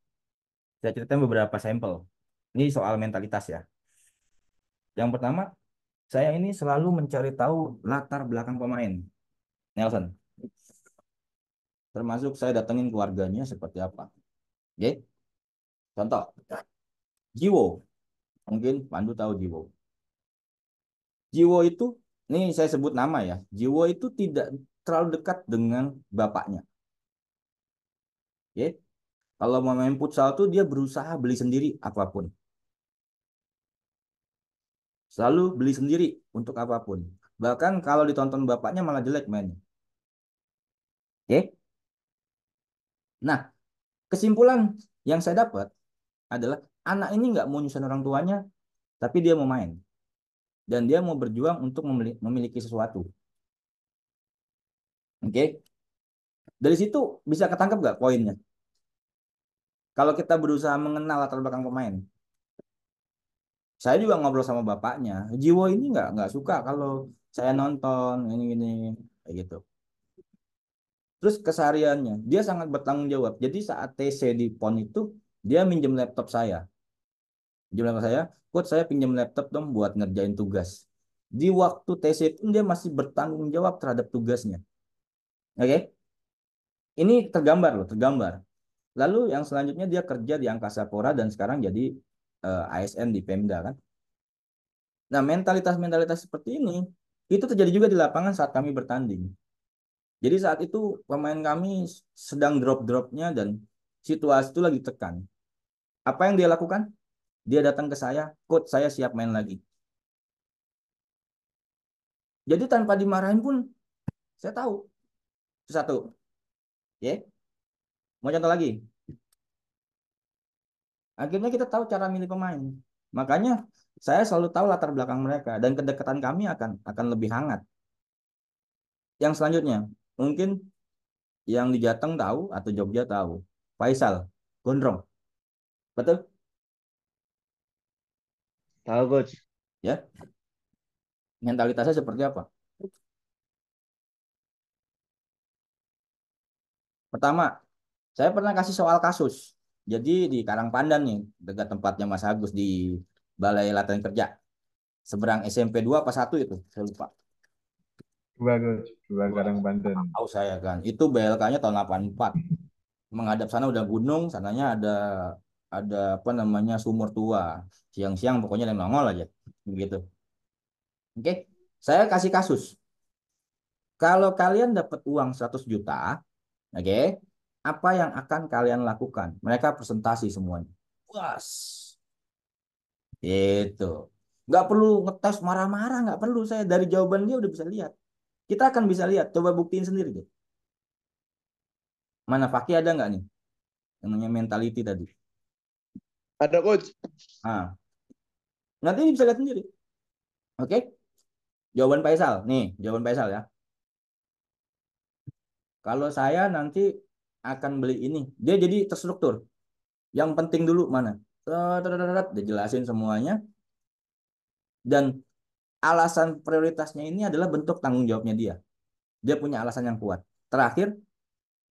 saya ceritain beberapa sampel. Ini soal mentalitas ya. Yang pertama, saya ini selalu mencari tahu latar belakang pemain. Nelson. Termasuk saya datengin keluarganya seperti apa. Oke. Contoh, Jiwo. Mungkin Pandu tahu Jiwo. Jiwo itu, nih saya sebut nama ya. Jiwo itu tidak terlalu dekat dengan bapaknya. Ya. Kalau mau main futsal tuh dia berusaha beli sendiri apapun. Selalu beli sendiri untuk apapun. Bahkan kalau ditonton bapaknya malah jelek mainnya. Oke? Nah, kesimpulan yang saya dapat adalah anak ini nggak mau nyusahin orang tuanya, tapi dia mau main. Dan dia mau berjuang untuk memiliki sesuatu. Oke? Dari situ bisa ketangkep nggak poinnya? Kalau kita berusaha mengenal latar belakang pemain. Saya juga ngobrol sama bapaknya. Jiwo ini nggak suka kalau saya nonton ini kayak gitu. Terus kesehariannya, dia sangat bertanggung jawab. Jadi saat TC di PON itu, dia minjem laptop saya. Minjem laptop saya, coach saya pinjam laptop dong buat ngerjain tugas. Di waktu TC pun dia masih bertanggung jawab terhadap tugasnya. Oke? Ini tergambar loh, tergambar. Lalu yang selanjutnya dia kerja di Angkasa Pura dan sekarang jadi ASN di Pemda kan. Nah, mentalitas-mentalitas seperti ini itu terjadi juga di lapangan saat kami bertanding. Jadi saat itu pemain kami sedang drop-dropnya dan situasi itu lagi tekan. Apa yang dia lakukan? Dia datang ke saya, coach saya siap main lagi. Jadi tanpa dimarahin pun saya tahu. Itu satu. Ya. Mau contoh lagi. Akhirnya kita tahu cara milih pemain. Makanya saya selalu tahu latar belakang mereka dan kedekatan kami akan lebih hangat. Yang selanjutnya, mungkin yang di Jateng tahu atau Jogja tahu. Faisal Gondrong. Betul? Tahu coach. Ya. Mentalitasnya seperti apa? Pertama, saya pernah kasih soal kasus. Jadi di Karangpandan nih, dekat tempatnya Mas Agus di Balai Latihan Kerja. Seberang SMP 2 apa 1 itu, saya lupa. Dua coach, dua Karang Banten. Tahu saya kan. Itu BLK-nya tahun 84. Menghadap sana udah gunung, sananya ada apa namanya sumur tua. Siang-siang pokoknya yang nongol aja. Begitu. Oke. Saya kasih kasus. Kalau kalian dapat uang 100 juta, oke, apa yang akan kalian lakukan? Mereka presentasi semuanya. Puas. Itu. Nggak perlu ngetes marah-marah, nggak perlu. Saya dari jawaban dia udah bisa lihat. Kita akan bisa lihat. Coba buktiin sendiri deh. Mana Fakih ada nggak nih? Yang namanya mentality tadi. Ada coach. Ah, nanti bisa lihat sendiri. Oke? Jawaban Faisal. Nih, jawaban Faisal ya. Kalau saya nanti akan beli ini. Dia jadi terstruktur. Yang penting dulu mana? Dia jelasin semuanya. Dan alasan prioritasnya ini adalah bentuk tanggung jawabnya dia. Dia punya alasan yang kuat. Terakhir,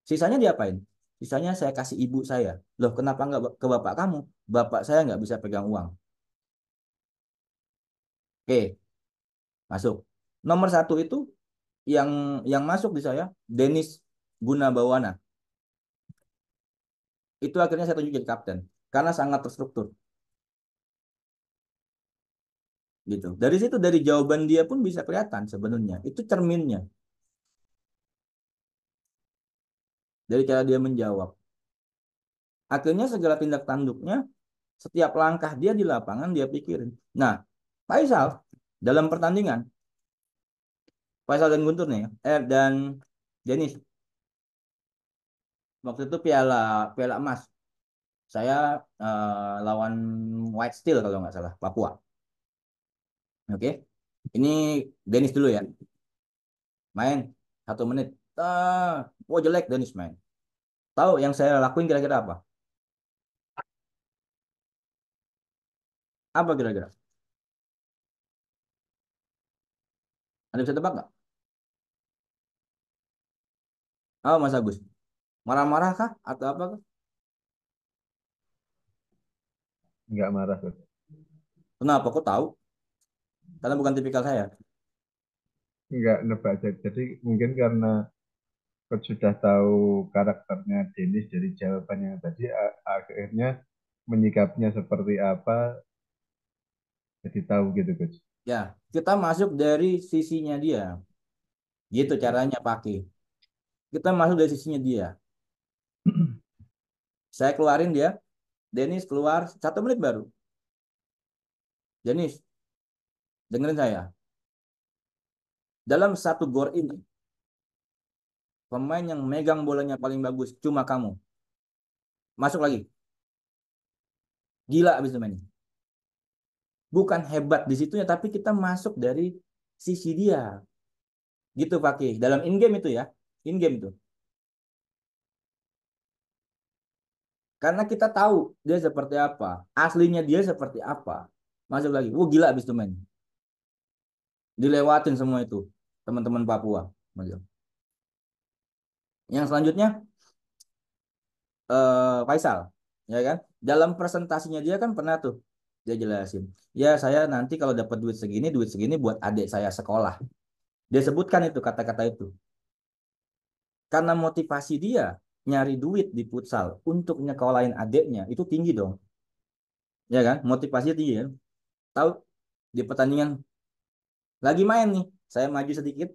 sisanya diapain? Sisanya saya kasih ibu saya. Loh, kenapa nggak ke bapak kamu? Bapak saya nggak bisa pegang uang. Oke, masuk. Nomor 1 itu yang masuk di saya, Denis Gunabawana. Itu akhirnya saya tunjuk jadi kapten. Karena sangat terstruktur. Gitu. Dari situ, dari jawaban dia pun bisa kelihatan sebenarnya. Itu cerminnya. Dari cara dia menjawab. Akhirnya segala tindak tanduknya, setiap langkah dia di lapangan dia pikirin. Nah, Faisal dalam pertandingan, Faisal dan Guntur nih, dan Denis, waktu itu piala piala emas, saya lawan White Steel kalau nggak salah, Papua. Oke, ini Denis dulu ya, main 1 menit, oh jelek Denis main. Tahu yang saya lakuin kira-kira apa? Apa kira-kira? Anda bisa tebak nggak? Oh, Mas Agus, marah-marah kah atau apa kah? Nggak marah coach. Kenapa? Kok tahu? Karena bukan tipikal saya. Nggak nebak. Jadi mungkin karena coach sudah tahu karakternya Denis dari jawabannya tadi, akhirnya menyikapinya seperti apa Jadi tahu gitu coach. Ya, kita masuk dari sisinya dia. Gitu caranya pakai. Kita masuk dari sisinya dia. Saya keluarin dia. Dennis keluar 1 menit baru. Dennis, dengerin saya. Dalam satu gor ini, pemain yang megang bolanya paling bagus cuma kamu. Masuk lagi. Gila abis itu main. Bukan hebat di situnya, tapi kita masuk dari sisi dia. Gitu Fakih. Dalam in-game itu ya. In-game itu. Karena kita tahu dia seperti apa. Aslinya dia seperti apa. Masuk lagi. Gila abis itu main. Dilewatin semua itu. Teman-teman Papua. Masuk. Yang selanjutnya, Faisal. Ya kan? Dalam presentasinya dia kan pernah tuh. Dia jelasin. Ya saya nanti kalau dapat duit segini buat adik saya sekolah. Dia sebutkan itu kata-kata itu. Karena motivasi dia nyari duit di futsal untuk nyekolahin adiknya itu tinggi dong. Ya kan? Motivasinya tinggi kan? Tahu di pertandingan lagi main nih, saya maju sedikit,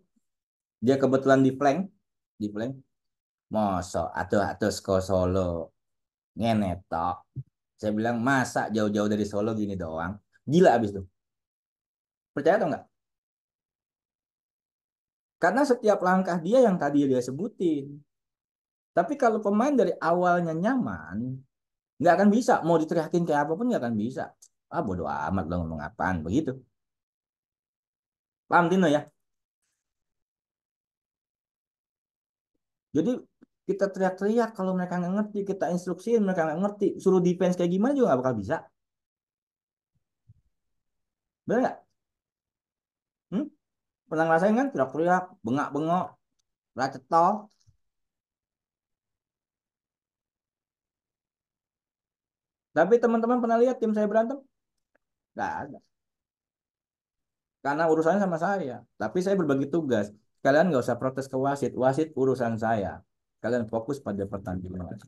dia kebetulan di flank. Masa atau skor Solo ngenetok. Saya bilang masa jauh-jauh dari Solo gini doang. Gila abis tuh. Percaya atau enggak? Karena setiap langkah dia yang tadi dia sebutin. Tapi kalau pemain dari awalnya nyaman, nggak akan bisa. Mau diteriakin kayak apapun nggak akan bisa. Ah bodo amat lo ngomong apaan. Begitu. Paham Tino ya? Jadi kita teriak-teriak kalau mereka nggak ngerti. Kita instruksiin mereka nggak ngerti. Suruh defense kayak gimana juga nggak bakal bisa. Bener nggak? Hmm? Pernah ngerasain kan? Teriak-teriak, bengak-bengok, racetol. Tapi teman-teman pernah lihat tim saya berantem? Nggak ada. Karena urusannya sama saya. Tapi saya berbagi tugas. Kalian nggak usah protes ke wasit. Wasit urusan saya. Kalian fokus pada pertandingan.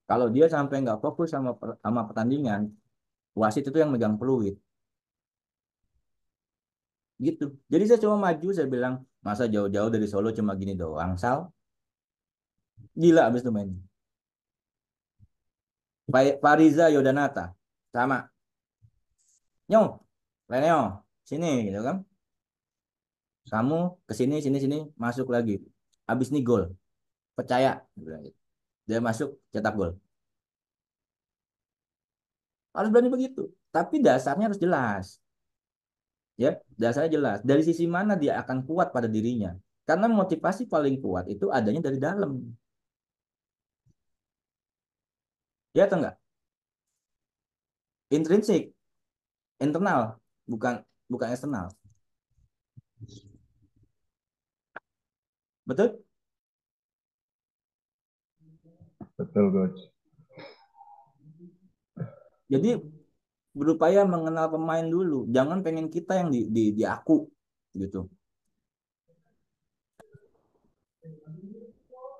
Kalau dia sampai nggak fokus sama pertandingan, wasit itu yang megang peluit. Gitu. Jadi saya cuma maju, saya bilang, masa jauh-jauh dari Solo cuma gini doang, Sal? Gila abis itu main. Fariza Yodanata. Sama. Nyo, Leneo, sini gitu kan. Kamu ke sini, sini, sini, masuk lagi. Abis ini gol. Percaya. Dia masuk, cetak gol. Harus berani begitu. Tapi dasarnya harus jelas. Ya, dasarnya jelas. Dari sisi mana dia akan kuat pada dirinya. Karena motivasi paling kuat itu adanya dari dalam. Ya atau enggak? Intrinsik, internal, bukan bukan eksternal. Betul? Betul coach. Jadi berupaya mengenal pemain dulu. Jangan pengen kita yang diaku gitu.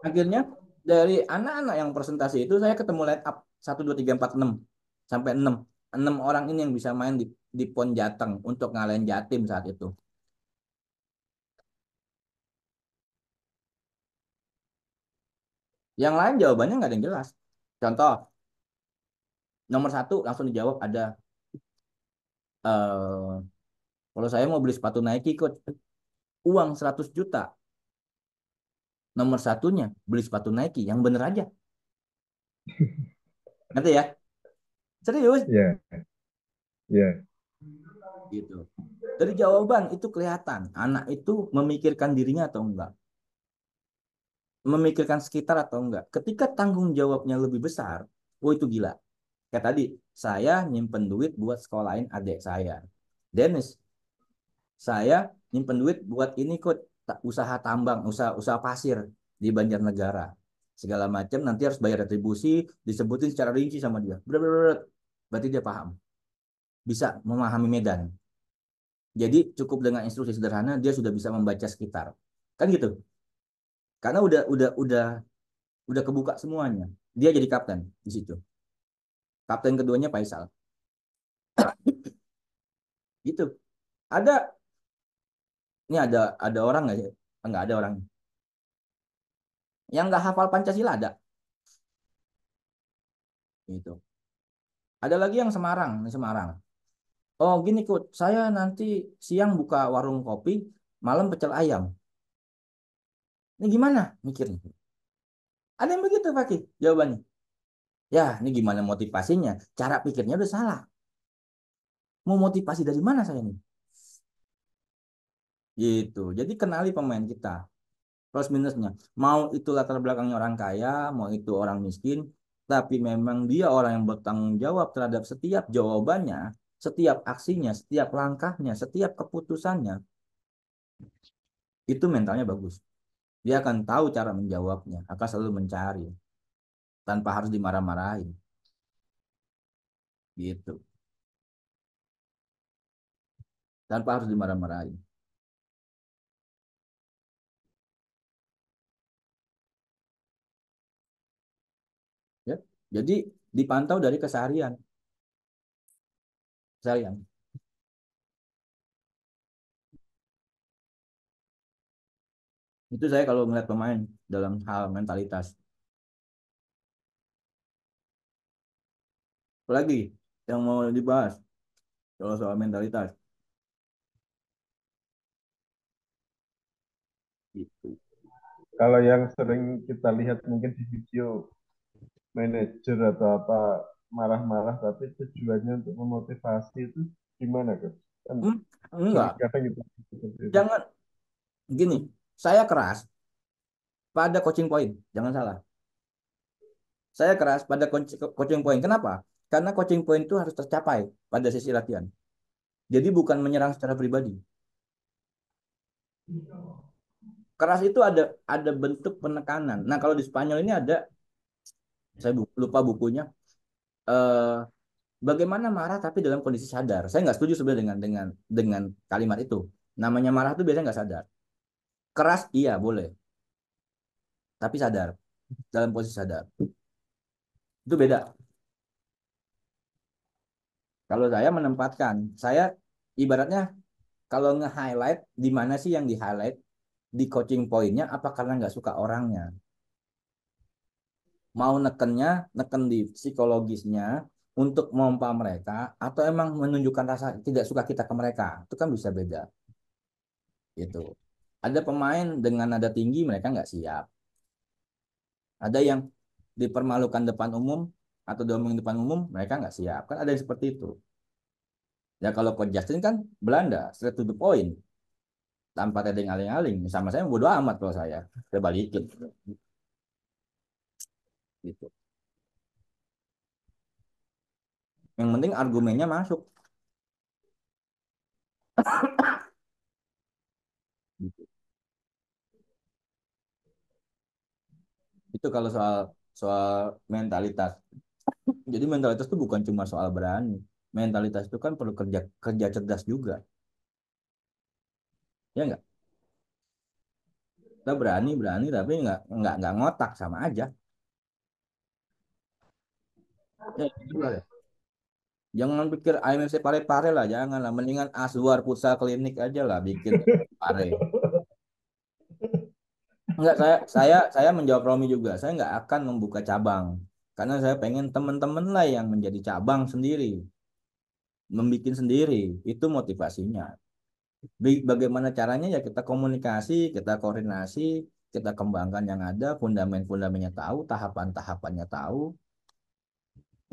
Akhirnya dari anak-anak yang presentasi itu saya ketemu line up 1 2 3 4 6 sampai 6. 6 orang ini yang bisa main di PON Jateng untuk ngalahin Jatim saat itu. Yang lain jawabannya nggak ada yang jelas. Contoh, nomor 1 langsung dijawab ada kalau saya mau beli sepatu Nike coach, uang 100 juta. Nomor satunya beli sepatu Nike yang bener aja. Nanti ya. Serius. Iya. Iya. Gitu. Dari jawaban itu kelihatan anak itu memikirkan dirinya atau enggak. Memikirkan sekitar atau enggak. Ketika tanggung jawabnya lebih besar, oh itu gila. Kayak tadi, saya nyimpen duit buat sekolahin adik saya. Dennis, saya nyimpen duit buat ini kok usaha tambang, usaha pasir di Banjarnegara. Segala macam nanti harus bayar retribusi, disebutin secara rinci sama dia. Berarti dia paham. Bisa memahami medan. Jadi cukup dengan instruksi sederhana dia sudah bisa membaca sekitar. Kan gitu. Karena udah kebuka semuanya. Dia jadi kapten di situ. Kapten keduanya Faisal. Gitu. Ada ini ada orang nggak sih? Nggak ada orang yang nggak hafal Pancasila ada. Gitu. Ada lagi yang Semarang, di Semarang. Oh gini Kut, saya nanti siang buka warung kopi, malam pecel ayam. Ini gimana mikirnya? Ada yang begitu Fakih jawabannya. Ya, ini gimana motivasinya? Cara pikirnya udah salah. Mau motivasi dari mana saya nih? Gitu. Jadi kenali pemain kita. Plus minusnya. Mau itu latar belakangnya orang kaya, mau itu orang miskin, tapi memang dia orang yang bertanggung jawab terhadap setiap jawabannya, setiap aksinya, setiap langkahnya, setiap keputusannya, itu mentalnya bagus. Dia akan tahu cara menjawabnya, akan selalu mencari tanpa harus dimarah-marahin. Gitu. Tanpa harus dimarah-marahin. Ya. Jadi dipantau dari keseharian. Keseharian. Itu saya kalau melihat pemain dalam hal mentalitas. Apalagi yang mau dibahas kalau soal mentalitas. Gitu. Kalau yang sering kita lihat mungkin di video manajer atau apa marah-marah tapi tujuannya untuk memotivasi itu gimana kan? Kan sering Enggak. kadang gitu seperti itu. Jangan gini. Saya keras pada coaching point. Jangan salah. Saya keras pada coaching point. Kenapa? Karena coaching point itu harus tercapai pada sesi latihan. Jadi bukan menyerang secara pribadi. Keras itu ada bentuk penekanan. Nah, kalau di Spanyol ini ada, saya lupa bukunya. Eh, Bagaimana marah tapi dalam kondisi sadar. Saya nggak setuju sebenarnya dengan kalimat itu. Namanya marah itu biasanya nggak sadar. Keras iya boleh, tapi sadar dalam posisi sadar. Itu beda. Kalau saya menempatkan, saya ibaratnya kalau nge-highlight di mana sih yang di-highlight di coaching pointnya apa karena nggak suka orangnya. Mau nekennya, neken di psikologisnya untuk memompa mereka atau emang menunjukkan rasa tidak suka kita ke mereka. Itu kan bisa beda. Gitu. Ada pemain dengan nada tinggi mereka nggak siap. Ada yang dipermalukan depan umum atau diomongin depan umum mereka nggak siap. Kan ada yang seperti itu. Ya kalau Coach Justin kan Belanda, straight to the point. Tanpa tedeng aling-aling. Sama saya bodo amat kalau saya balikin. Gitu. Yang penting argumennya masuk. Gitu. Itu kalau soal soal mentalitas. Jadi mentalitas itu bukan cuma soal berani. Mentalitas itu kan perlu kerja kerja cerdas juga. Ya enggak? Kita berani berani tapi nggak ngotak sama aja. Ya, gitu lah ya. Jangan pikir AMFC pare-pare lah, jangan lah. Mendingan Aswar Futsal Klinik aja lah bikin pare. Enggak, saya menjawab Romi juga. Saya nggak akan membuka cabang karena saya pengen teman-teman lah yang menjadi cabang sendiri, membikin sendiri. Itu motivasinya. Bagaimana caranya ya kita komunikasi, kita koordinasi, kita kembangkan yang ada, fundamennya tahu, tahapan-tahapannya tahu,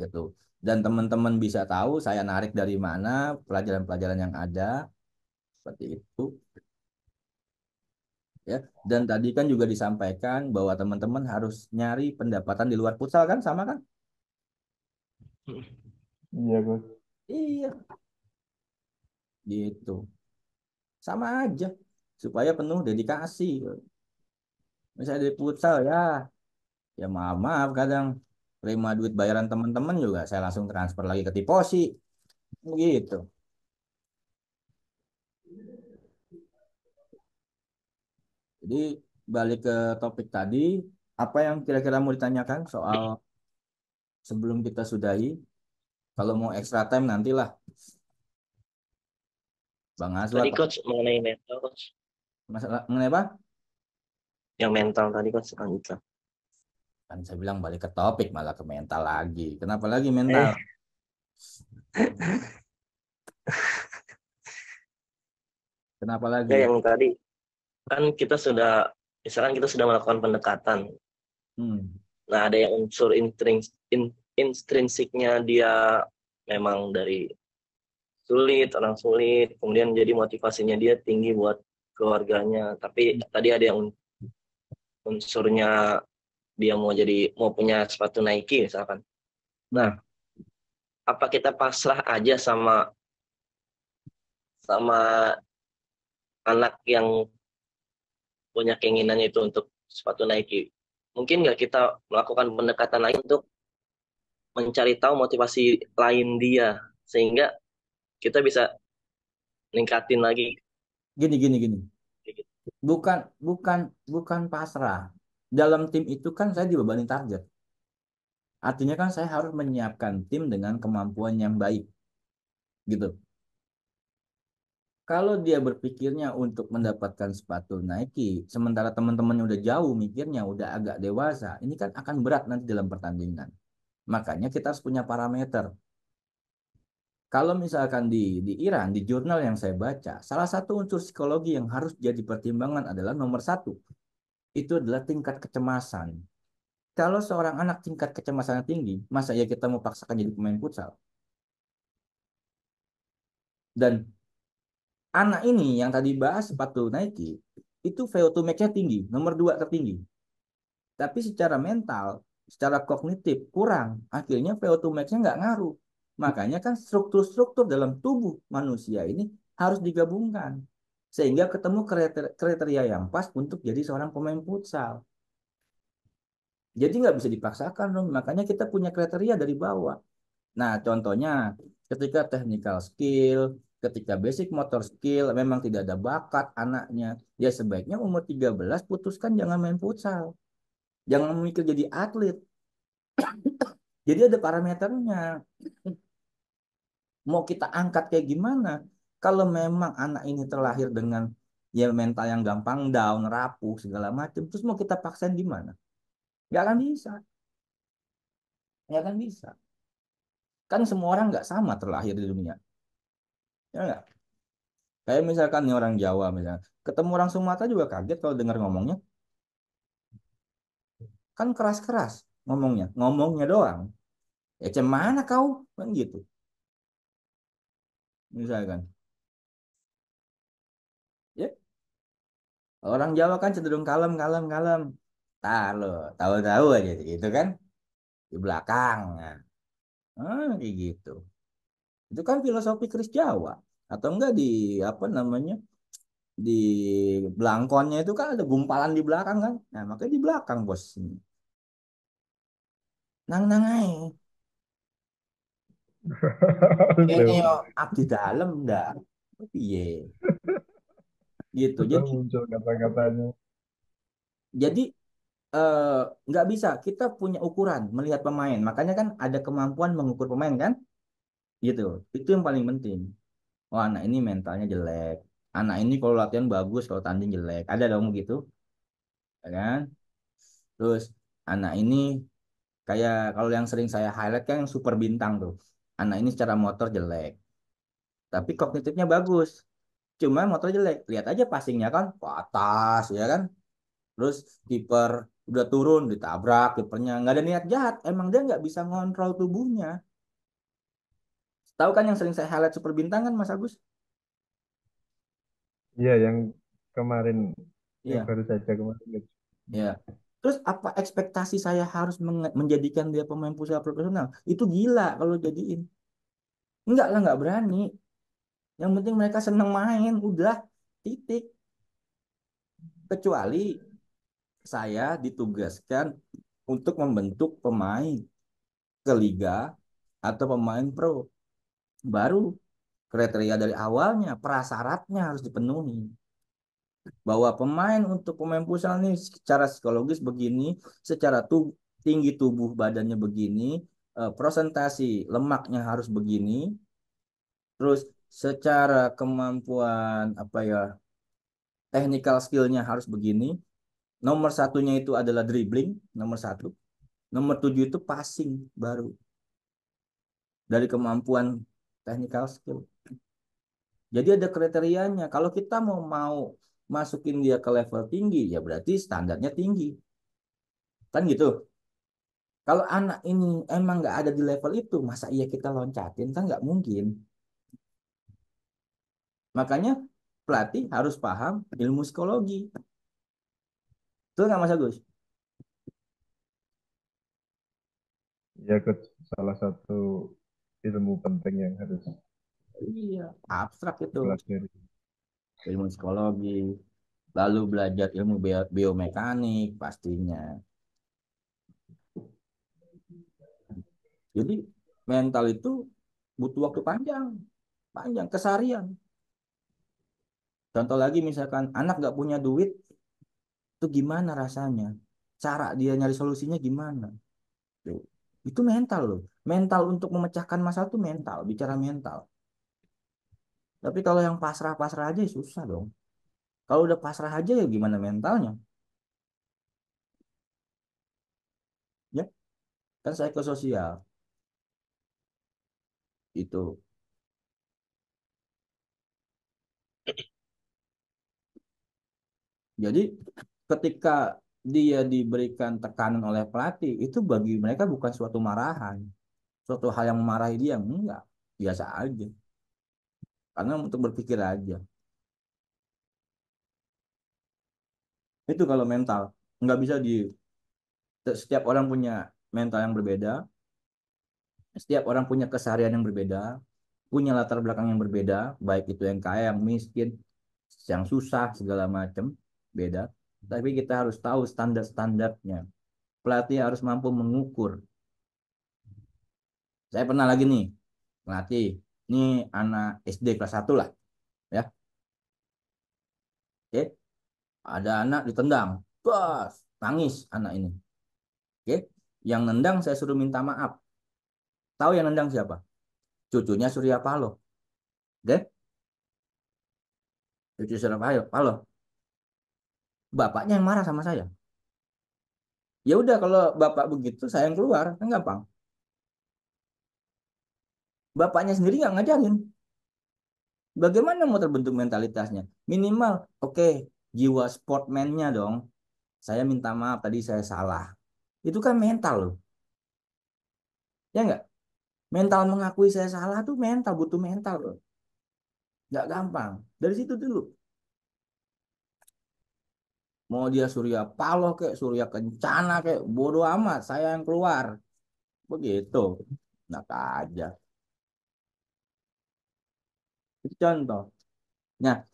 gitu. Dan teman-teman bisa tahu saya narik dari mana, pelajaran-pelajaran yang ada, seperti itu. Ya. Dan tadi kan juga disampaikan bahwa teman-teman harus nyari pendapatan di luar futsal kan, sama kan? Iya, Gus. Iya, gitu. Sama aja supaya penuh dedikasi. Misalnya di futsal ya maaf maaf kadang terima duit bayaran teman-teman juga saya langsung transfer lagi ke Tiposi, gitu. Jadi balik ke topik tadi, apa yang kira-kira mau ditanyakan soal sebelum kita sudahi? Kalau mau extra time nantilah Bang Azwar. Tadi coach mengenai mental coach. Masalah mengenai apa? Yang mental tadi coach lanjutkan. Kan saya bilang balik ke topik malah ke mental lagi. Kenapa lagi mental? Kenapa lagi? Ya yang tadi kan kita sudah misalkan kita sudah melakukan pendekatan. Nah, ada yang unsur intrinsiknya dia memang dari orang sulit, kemudian jadi motivasinya dia tinggi buat keluarganya. Tapi tadi ada yang unsurnya dia mau punya sepatu Nike misalkan. Nah, apa kita pasrah aja sama anak yang punya keinginannya itu untuk sepatu Nike? Mungkin nggak kita melakukan pendekatan lain untuk mencari tahu motivasi lain dia sehingga kita bisa ningkatin lagi. Gini. Bukan pasrah. Dalam tim itu kan saya dibebani target. Artinya kan saya harus menyiapkan tim dengan kemampuan yang baik. Gitu. Kalau dia berpikirnya untuk mendapatkan sepatu Nike, sementara teman-temannya udah jauh mikirnya, udah agak dewasa, ini kan akan berat nanti dalam pertandingan. Makanya kita harus punya parameter. Kalau misalkan di Iran, di jurnal yang saya baca, salah satu unsur psikologi yang harus jadi pertimbangan adalah nomor 1. Itu adalah tingkat kecemasan. Kalau seorang anak tingkat kecemasannya tinggi, masa ya kita mau paksakan jadi pemain futsal? Dan anak ini yang tadi bahas sepatu Nike, itu VO2 max-nya tinggi, nomor 2 tertinggi. Tapi secara mental, secara kognitif kurang, akhirnya VO2 max-nya nggak ngaruh. Makanya kan struktur-struktur dalam tubuh manusia ini harus digabungkan. Sehingga ketemu kriteria yang pas untuk jadi seorang pemain futsal. Jadi nggak bisa dipaksakan dong. Makanya kita punya kriteria dari bawah. Nah, contohnya ketika technical skill, ketika basic motor skill memang tidak ada bakat anaknya, ya sebaiknya umur 13 putuskan jangan main futsal. Jangan memikir jadi atlet. Jadi ada parameternya. Mau kita angkat kayak gimana? Kalau memang anak ini terlahir dengan ya mental yang gampang down, rapuh, segala macam, terus mau kita paksain gimana? Nggak akan bisa. Nggak akan bisa. Kan semua orang nggak sama terlahir di dunia. Ya nggak? Kayak misalkan nih orang Jawa misalnya, ketemu orang Sumatera juga kaget kalau dengar ngomongnya. Kan keras-keras ngomongnya doang. Ya cemana kau? Kan gitu. Misalkan. Ya, orang Jawa kan cenderung kalem. Lo, tahu-tahu aja gitu kan. Di belakang. Kayak gitu. Itu kan filosofi Kris Jawa. Atau enggak di apa namanya? Di belangkonnya itu kan ada gumpalan di belakang kan. Nah, makanya di belakang bos. Nang ae. Ini yo abdi dalam dah. Iya. Gitu. Betul muncul kata-katanya. Jadi nggak bisa. Kita punya ukuran melihat pemain. Makanya kan ada kemampuan mengukur pemain kan? Gitu. Itu yang paling penting. Oh, anak ini mentalnya jelek. Anak ini kalau latihan bagus, kalau tanding jelek. Ada dong gitu, ya kan? Terus anak ini kayak kalau yang sering saya highlight kan yang super bintang tuh. Anak ini secara motor jelek, tapi kognitifnya bagus. Cuma motor jelek. Lihat aja passingnya kan ke atas, ya kan? Terus kiper udah turun ditabrak kipernya. Nggak ada niat jahat. Emang dia nggak bisa ngontrol tubuhnya. Tahu kan yang sering saya highlight super bintang kan Mas Agus? Iya, yang kemarin, yang Iya. baru saja kemarin. Ya. Terus apa ekspektasi saya harus menjadikan dia pemain futsal profesional? Itu gila kalau jadiin. Enggak lah, nggak berani. Yang penting mereka seneng main, udah titik. Kecuali saya ditugaskan untuk membentuk pemain ke liga atau pemain pro. Baru kriteria dari awalnya, prasyaratnya harus dipenuhi. Bahwa pemain untuk pemain futsal nih secara psikologis begini, secara tinggi tubuh badannya begini, prosentasi lemaknya harus begini, terus secara kemampuan apa ya, technical skillnya harus begini. Nomor satunya itu adalah dribbling, nomor satu. Nomor tujuh itu passing baru dari kemampuan technical skill. Jadi ada kriterianya. Kalau kita mau masukin dia ke level tinggi, ya berarti standarnya tinggi. Kan gitu. Kalau anak ini emang nggak ada di level itu, masa iya kita loncatin? Kan nggak mungkin. Makanya pelatih harus paham ilmu psikologi. Betul nggak Mas Agus? Ya, Coach, salah satu ilmu penting yang harus Iya, abstrak itu. dipelajari. Ilmu psikologi. Lalu belajar ilmu biomekanik pastinya. Jadi mental itu butuh waktu panjang, panjang keseharian. Contoh lagi misalkan anak nggak punya duit, itu gimana rasanya? Cara dia nyari solusinya gimana? Tuh. Itu mental loh. Mental untuk memecahkan masalah itu mental, bicara mental. Tapi kalau yang pasrah-pasrah aja ya susah dong. Kalau udah pasrah aja ya gimana mentalnya? Ya, kan psikososial itu. Jadi ketika dia diberikan tekanan oleh pelatih, itu bagi mereka bukan suatu marahan, suatu hal yang memarahi dia, enggak, biasa aja. Karena untuk berpikir aja. Itu kalau mental, nggak bisa di setiap orang punya mental yang berbeda, setiap orang punya keseharian yang berbeda, punya latar belakang yang berbeda, baik itu yang kaya, yang miskin, yang susah segala macam, beda. Tapi kita harus tahu standar-standarnya. Pelatih harus mampu mengukur. Saya pernah lagi nih melatih, ini anak SD kelas 1 lah, ya. Oke, ada anak ditendang, bos, nangis anak ini. Oke, yang nendang saya suruh minta maaf. Tahu yang nendang siapa? Cucunya Surya Paloh. Oke, cucu Surya Paloh. Bapaknya yang marah sama saya. Ya udah kalau bapak begitu saya yang keluar, kan gampang. Bapaknya sendiri nggak ngajarin. Bagaimana mau terbentuk mentalitasnya? Minimal, oke, jiwa sportman-nya dong. Saya minta maaf tadi saya salah. Itu kan mental loh. Ya nggak? Mental mengakui saya salah tuh mental, butuh mental loh. Nggak gampang. Dari situ dulu. Mau dia Surya Paloh kayak Surya Kencana kayak bodoh amat, saya yang keluar. Begitu. Nah aja. Itu contoh. Nah,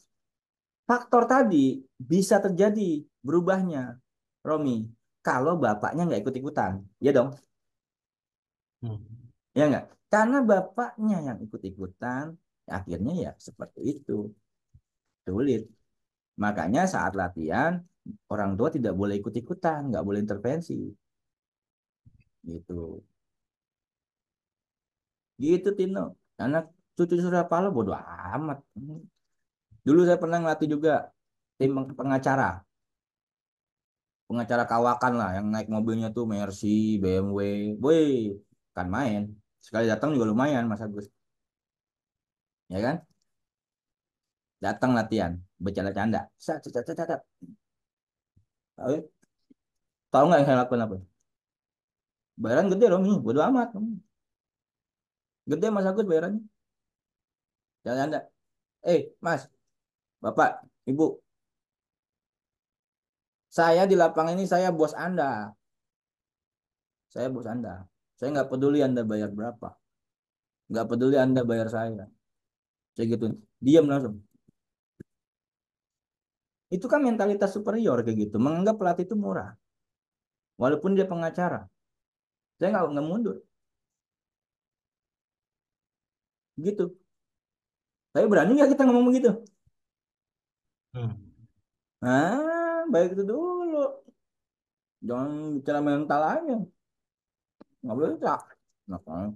faktor tadi bisa terjadi berubahnya, Romi. Kalau bapaknya nggak ikut-ikutan. Ya dong. Ya nggak? Karena bapaknya yang ikut-ikutan, akhirnya ya seperti itu. Sulit. Makanya saat latihan, orang tua tidak boleh ikut-ikutan, nggak boleh intervensi. Gitu. Gitu, Tino. Karena cucu Surya Paloh bodo amat. Dulu saya pernah ngelatih juga tim pengacara. Pengacara kawakan lah, yang naik mobilnya tuh Mercy, BMW. Boy, kan main. Sekali datang juga lumayan, Mas Agus. Ya kan? Datang latihan, bercanda-canda. Sat, sat, sat, sat, sat. Tahu nggak yang saya lakukan apa? Bayaran gede dong nih, bodo amat. Gede Mas Agus bayarannya. Jangan anda. Mas, Bapak, Ibu, saya di lapangan ini saya bos Anda. Saya bos Anda. Saya nggak peduli Anda bayar berapa. Nggak peduli Anda bayar saya. Saya gitu. Diam langsung. Itu kan mentalitas superior kayak gitu. Menganggap pelatih itu murah. Walaupun dia pengacara. Saya nggak mundur. Gitu. Tapi berani nggak kita ngomong begitu? Baik itu dulu. Jangan bicara mental aja. Nggak boleh tak. Nah,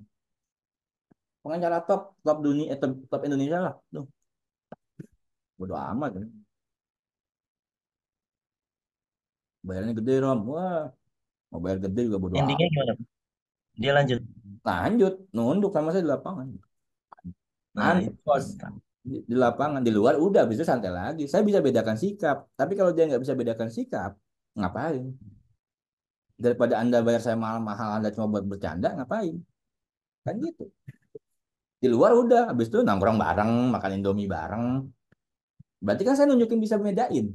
pengacara top top dunia top Indonesia lah tuh. Bodo amat kan. Bayarnya gede Rom. Wah, mau bayar gede juga bodo Endingnya amat. gimana? Dia lanjut. Lanjut, nunduk sama saya di lapangan. Nah, Nunduk, itu. bos. Di lapangan, di luar udah bisa santai lagi. Saya bisa bedakan sikap. Tapi kalau dia nggak bisa bedakan sikap, ngapain? Daripada Anda bayar saya mahal-mahal, Anda cuma buat bercanda, ngapain? Kan gitu. Di luar udah, habis itu nongkrong bareng, makan Indomie bareng. Berarti kan saya nunjukin bisa bedain.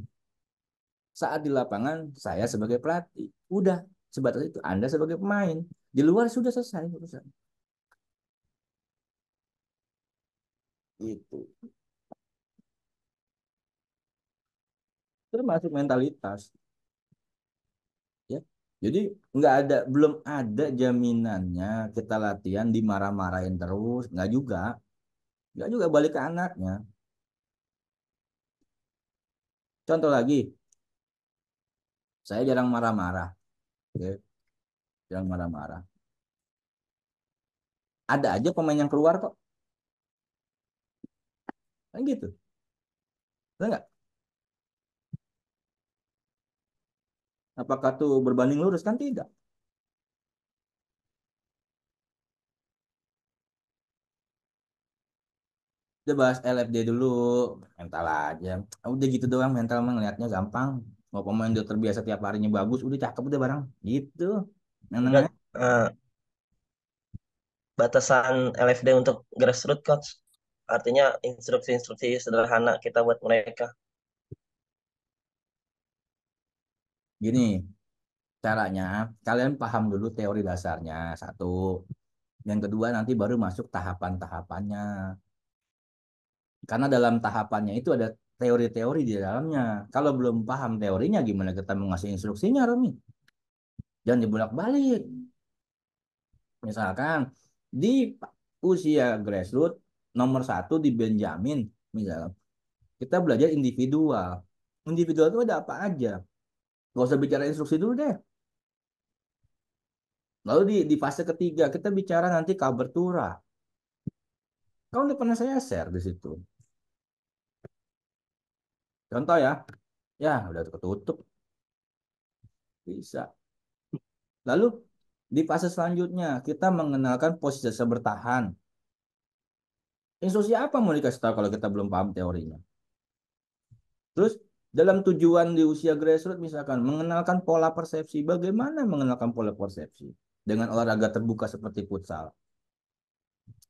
Saat di lapangan, saya sebagai pelatih. Udah, sebatas itu. Anda sebagai pemain. Di luar sudah selesai urusan. Itu. Termasuk mentalitas. Ya. Jadi belum ada jaminannya kita latihan dimarah-marahin terus. Nggak juga balik ke anaknya. Contoh lagi, saya jarang marah-marah. Oke. Jarang marah-marah. Ada aja pemain yang keluar kok. Kan gitu. Betul nggak? Apakah tuh berbanding lurus? Kan tidak. Kita bahas LFD dulu. Mental aja. Udah gitu doang mental mah ngeliatnya gampang. Mau pemain udah terbiasa tiap harinya bagus. Udah cakep udah barang. Gitu. Yang Enggak, nengah. batasan LFD untuk grassroots coach. Artinya instruksi-instruksi sederhana kita buat mereka. Gini. Caranya. Kalian paham dulu teori dasarnya. Satu. Yang kedua nanti baru masuk tahapan-tahapannya. Karena dalam tahapannya itu ada teori-teori di dalamnya. Kalau belum paham teorinya, gimana kita mau ngasih instruksinya, Romi? Jangan dibolak-balik. Misalkan di usia grassroots nomor satu di Benjamin, misalnya kita belajar individual. Individual itu ada apa aja? Gak usah bicara instruksi dulu deh. Lalu di fase ketiga kita bicara nanti covertura. Kau udah pernah saya share di situ. Contoh ya, ya udah ketutup. Bisa. Lalu di fase selanjutnya kita mengenalkan posisi dasar bertahan. Instruksi apa mau dikasih tahu kalau kita belum paham teorinya? Terus dalam tujuan di usia grassroots misalkan mengenalkan pola persepsi. Bagaimana mengenalkan pola persepsi? Dengan olahraga terbuka seperti futsal.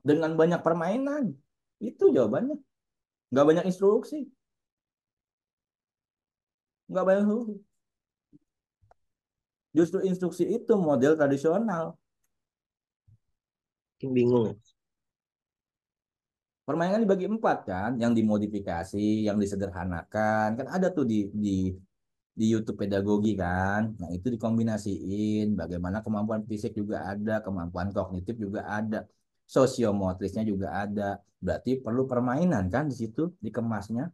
Dengan banyak permainan. Itu jawabannya. Nggak banyak instruksi. Nggak banyak instruksi. Justru instruksi itu model tradisional. Bingung. Permainan dibagi 4 kan, yang dimodifikasi, yang disederhanakan, kan ada tuh di YouTube pedagogi kan. Nah, itu dikombinasiin, bagaimana kemampuan fisik juga ada, kemampuan kognitif juga ada, sosiomotrisnya juga ada. Berarti perlu permainan kan di situ dikemasnya.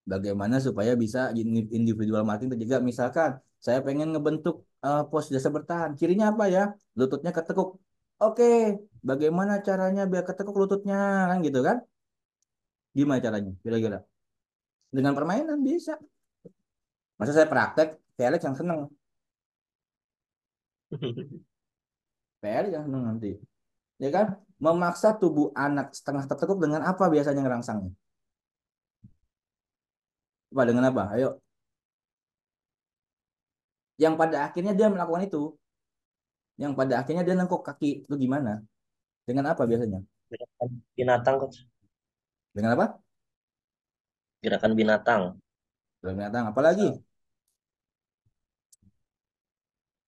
Bagaimana supaya bisa individual marketing terjaga. Misalkan saya pengen ngebentuk pos jasa bertahan. Cirinya apa ya? Lututnya ketekuk. Oke, bagaimana caranya biar ketekuk lututnya kan gitu kan? Gimana caranya? Kira-kira dengan permainan bisa. Masa saya praktek, Felix yang seneng. Felix yang seneng nanti. Ya kan? Memaksa tubuh anak setengah tertekuk dengan apa biasanya ngerangsangnya? Apa dengan apa? Ayo. Yang pada akhirnya dia melakukan itu. Yang pada akhirnya dia nengkok kaki. Itu gimana? Dengan apa biasanya? Gerakan binatang coach. Dengan apa? Gerakan binatang. Dengan binatang. Apalagi?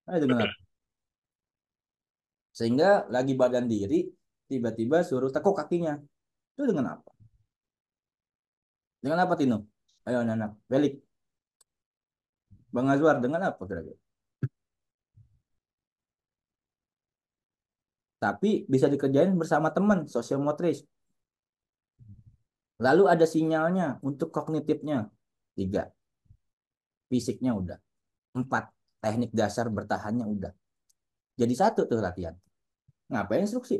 Ayo dengan apa? Sehingga lagi badan diri, tiba-tiba suruh tekuk kakinya. Itu dengan apa? Dengan apa, Tino? Ayo anak-anak. Belik. Bang Azwar, dengan apa kira-kira? Tapi bisa dikerjain bersama teman, sosiometris. Lalu ada sinyalnya untuk kognitifnya. 3. Fisiknya udah. 4. Teknik dasar bertahannya udah. Jadi satu tuh latihan. Ngapain instruksi?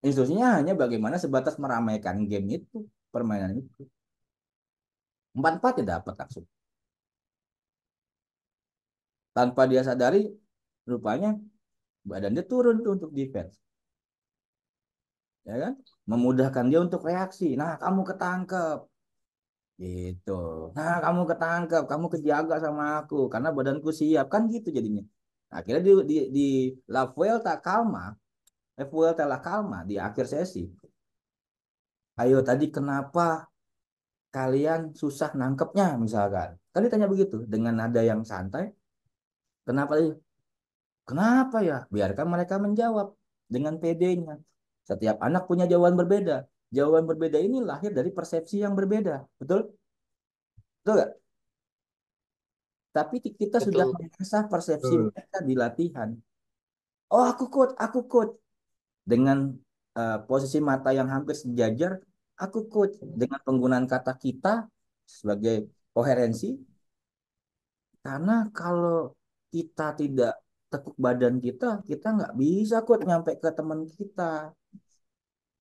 Instruksinya hanya bagaimana sebatas meramaikan game itu, permainan itu. 4-4 ya dapat langsung. Tanpa dia sadari, rupanya badan dia turun tuh untuk defense. Ya kan? Memudahkan dia untuk reaksi. Nah, kamu ketangkep. Gitu. Nah, kamu ketangkep, kamu kejaga sama aku karena badanku siap kan gitu jadinya. Akhirnya di La Vuelta Calma, Vuelta La Calma di akhir sesi. Ayo tadi kenapa kalian susah nangkepnya misalkan. Kan ditanya begitu dengan nada yang santai. Kenapa? Kenapa ya? Biarkan mereka menjawab dengan PD-nya. Setiap anak punya jawaban berbeda. Jawaban berbeda ini lahir dari persepsi yang berbeda. Betul? Betul nggak? Tapi kita sudah Betul. mengasah persepsi Betul. mereka di latihan. Oh, aku coach. Dengan posisi mata yang hampir sejajar, aku coach. Dengan penggunaan kata kita sebagai koherensi. Karena kalau kita tidak tekuk badan kita nggak bisa coach nyampe ke teman kita.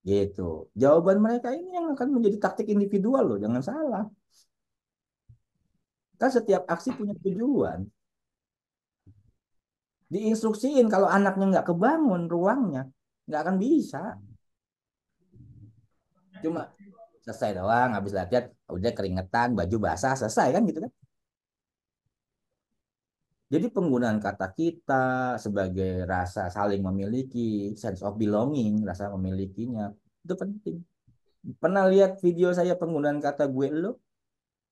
Gitu. Jawaban mereka ini yang akan menjadi taktik individual loh, jangan salah. Kan setiap aksi punya tujuan. Diinstruksiin kalau anaknya nggak kebangun ruangnya, nggak akan bisa. Cuma selesai doang, habis latihan, udah keringetan, baju basah, selesai kan gitu kan. Jadi penggunaan kata kita sebagai rasa saling memiliki, sense of belonging, rasa memilikinya, itu penting. Pernah lihat video saya penggunaan kata gue lo?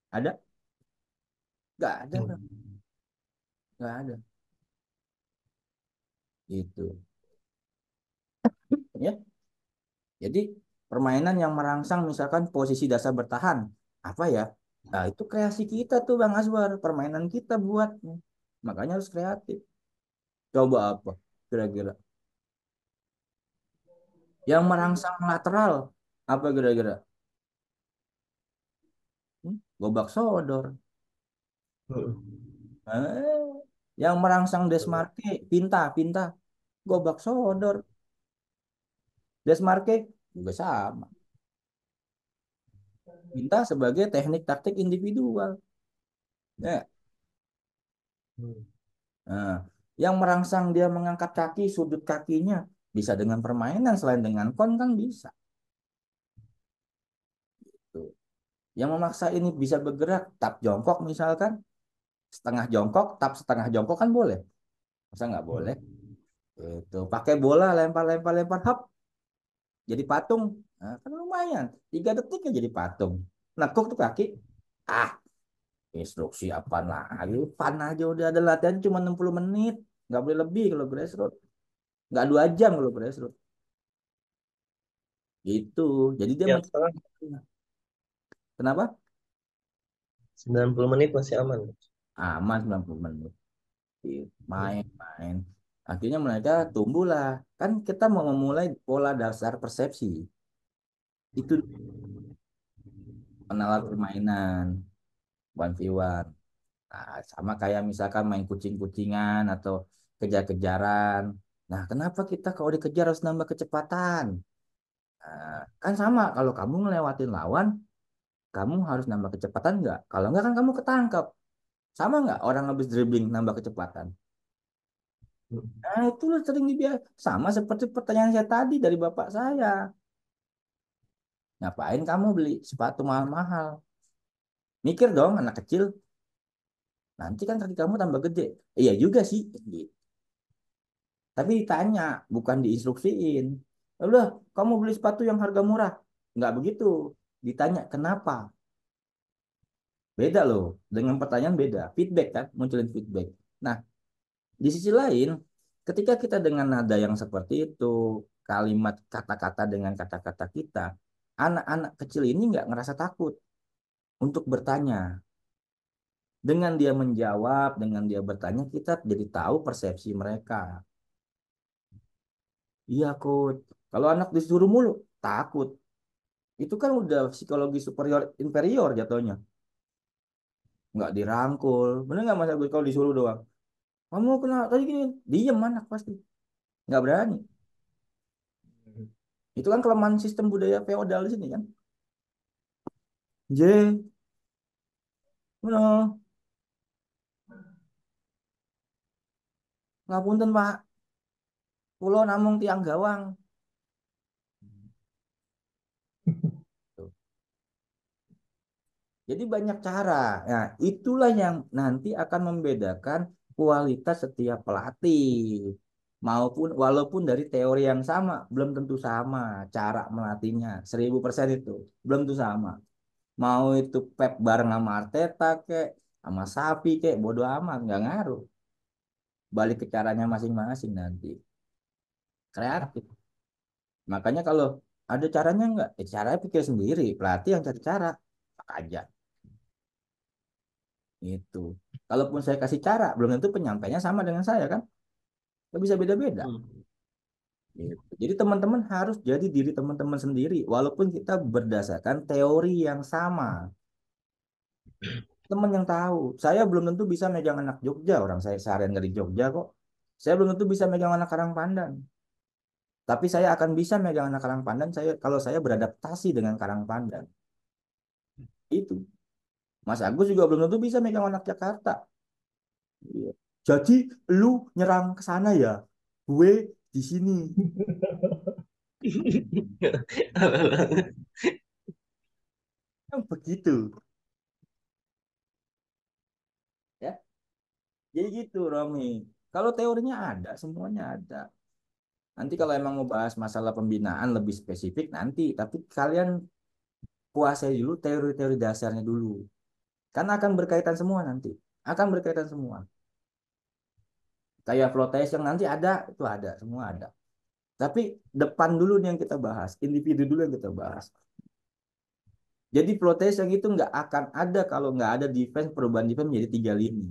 Ada? Nggak ada, bro. Nggak ada. Itu. Ya. Jadi permainan yang merangsang misalkan posisi dasar bertahan, apa ya? Nah, itu kreasi kita tuh Bang Azwar, permainan kita buatnya. Makanya harus kreatif. Coba apa kira-kira? Yang merangsang lateral, apa kira-kira? Gobak sodor. Eh, yang merangsang Desmarke, pinta, gobak sodor. Desmarke juga sama. Pinta sebagai teknik taktik individual. Ya. Nah, yang merangsang dia mengangkat kaki, sudut kakinya bisa dengan permainan selain dengan kon kan bisa. Tuh. Yang memaksa ini bisa bergerak, tap jongkok misalkan, setengah jongkok, tap setengah jongkok kan boleh. Masa nggak boleh? Itu pakai bola lempar, hap, jadi patung. Nah, kan lumayan. 3 detik ya jadi patung. Nekuk tuh kaki. Ah, instruksi apa lagi? Pan aja udah ada latihan cuma 60 menit. Nggak boleh lebih kalau grassroots. Nggak 2 jam kalau grassroots. Gitu. Jadi dia Ya, sekarang kenapa? 90 menit masih aman. Aman 90 menit. Main. Akhirnya mereka tumbuhlah. Kan kita mau memulai pola dasar persepsi. Itu penalaran permainan. One v one. Nah, sama kayak misalkan main kucing-kucingan atau kejar-kejaran. Nah, kenapa kita kalau dikejar harus nambah kecepatan? Nah, kan sama, kalau kamu ngelewatin lawan, kamu harus nambah kecepatan nggak? Kalau nggak kan kamu ketangkep. Sama nggak orang habis dribbling nambah kecepatan? Nah, itu sering dibiar. Sama seperti pertanyaan saya tadi dari bapak saya. Ngapain kamu beli sepatu mahal-mahal? Mikir dong anak kecil. Nanti kan kaki kamu tambah gede. Iya juga sih. Gitu. Tapi ditanya, bukan diinstruksiin. Udah, kamu beli sepatu yang harga murah. Nggak begitu. Ditanya, kenapa? Beda loh. Dengan pertanyaan beda. Feedback kan, munculin feedback. Nah, di sisi lain, ketika kita dengan nada yang seperti itu, kalimat kata-kata dengan kata-kata kita, anak-anak kecil ini nggak ngerasa takut untuk bertanya. Dengan dia menjawab, dengan dia bertanya, kita jadi tahu persepsi mereka. Iya, coach. Kalau anak disuruh mulu, takut. Itu kan udah psikologi superior inferior jatuhnya. Nggak dirangkul. Bener nggak Mas Agus kalau disuruh doang? Kamu kena tadi gini, diem anak pasti, nggak berani. Itu kan kelemahan sistem budaya feodal di sini kan. J, no, ngapunten Pak, kulo namung tiang gawang. Tuh. Jadi banyak cara. Nah, itulah yang nanti akan membedakan kualitas setiap pelatih. Maupun walaupun dari teori yang sama, belum tentu sama cara melatihnya. 1000% itu belum tentu sama. Mau itu Pep bareng sama Arteta kek, sama Sapi kek, bodo amat, nggak ngaruh. Balik ke caranya masing-masing nanti. Kreatif. Makanya kalau ada caranya nggak? Caranya pikir sendiri. Pelatih yang cari cara. Tak aja. Itu. Kalaupun saya kasih cara, belum tentu penyampainya sama dengan saya kan? Nggak bisa beda-beda. Gitu. Jadi teman-teman harus jadi diri teman-teman sendiri. Walaupun kita berdasarkan teori yang sama. Teman yang tahu. Saya belum tentu bisa megang anak Jogja. Orang saya seharian dari Jogja kok. Saya belum tentu bisa megang anak Karangpandan. Tapi saya akan bisa megang anak Karangpandan saya kalau saya beradaptasi dengan Karangpandan. Itu. Mas Agus juga belum tentu bisa megang anak Jakarta. Iya. Jadi lu nyerang ke sana ya, gue di sini. Kan begitu, ya. Jadi gitu, Romi. Kalau teorinya ada, semuanya ada. Nanti kalau emang mau bahas masalah pembinaan lebih spesifik nanti, tapi kalian kuasai dulu teori-teori dasarnya dulu. Karena akan berkaitan semua nanti. Akan berkaitan semua. Kayak flotation nanti ada, itu ada, semua ada. Tapi depan dulu nih yang kita bahas, individu dulu yang kita bahas. Jadi flotation itu nggak akan ada kalau nggak ada defense, perubahan defense menjadi 3 lini.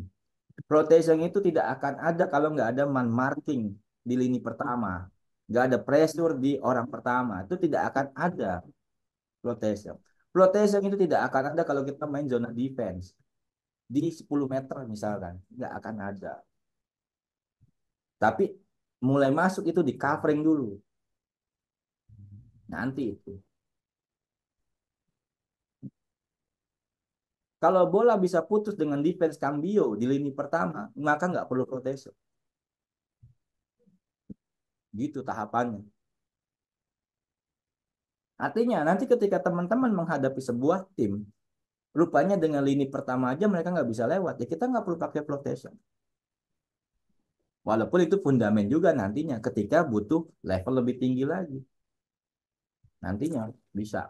Flotation itu tidak akan ada kalau nggak ada man marking di lini pertama. Nggak ada pressure di orang pertama. Itu tidak akan ada flotation. Flotation itu tidak akan ada kalau kita main zona defense. Di 10 meter misalkan. Nggak akan ada. Tapi mulai masuk itu di covering dulu. Nanti itu. Kalau bola bisa putus dengan defense Cambio di lini pertama, maka nggak perlu protection. Gitu tahapannya. Artinya nanti ketika teman-teman menghadapi sebuah tim, rupanya dengan lini pertama aja mereka nggak bisa lewat, ya kita nggak perlu pakai protection. Walaupun itu fundamen juga nantinya ketika butuh level lebih tinggi lagi. Nantinya bisa.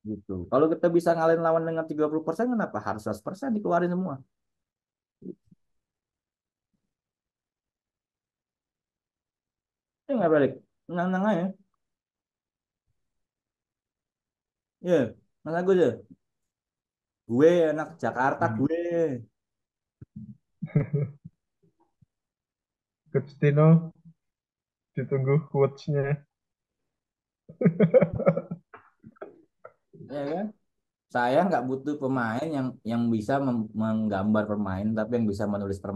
Gitu. Kalau kita bisa ngalahin lawan dengan 30%, kenapa harus 100% dikeluarin semua? Ya nggak balik. Tenang-tenang aja. Ya, masa gue aja. Gue anak Jakarta, gue. Coach Tino, ditunggu quotes-nya. Ya kan? Saya nggak butuh pemain yang bisa menggambar permain, tapi yang bisa menulis permainan.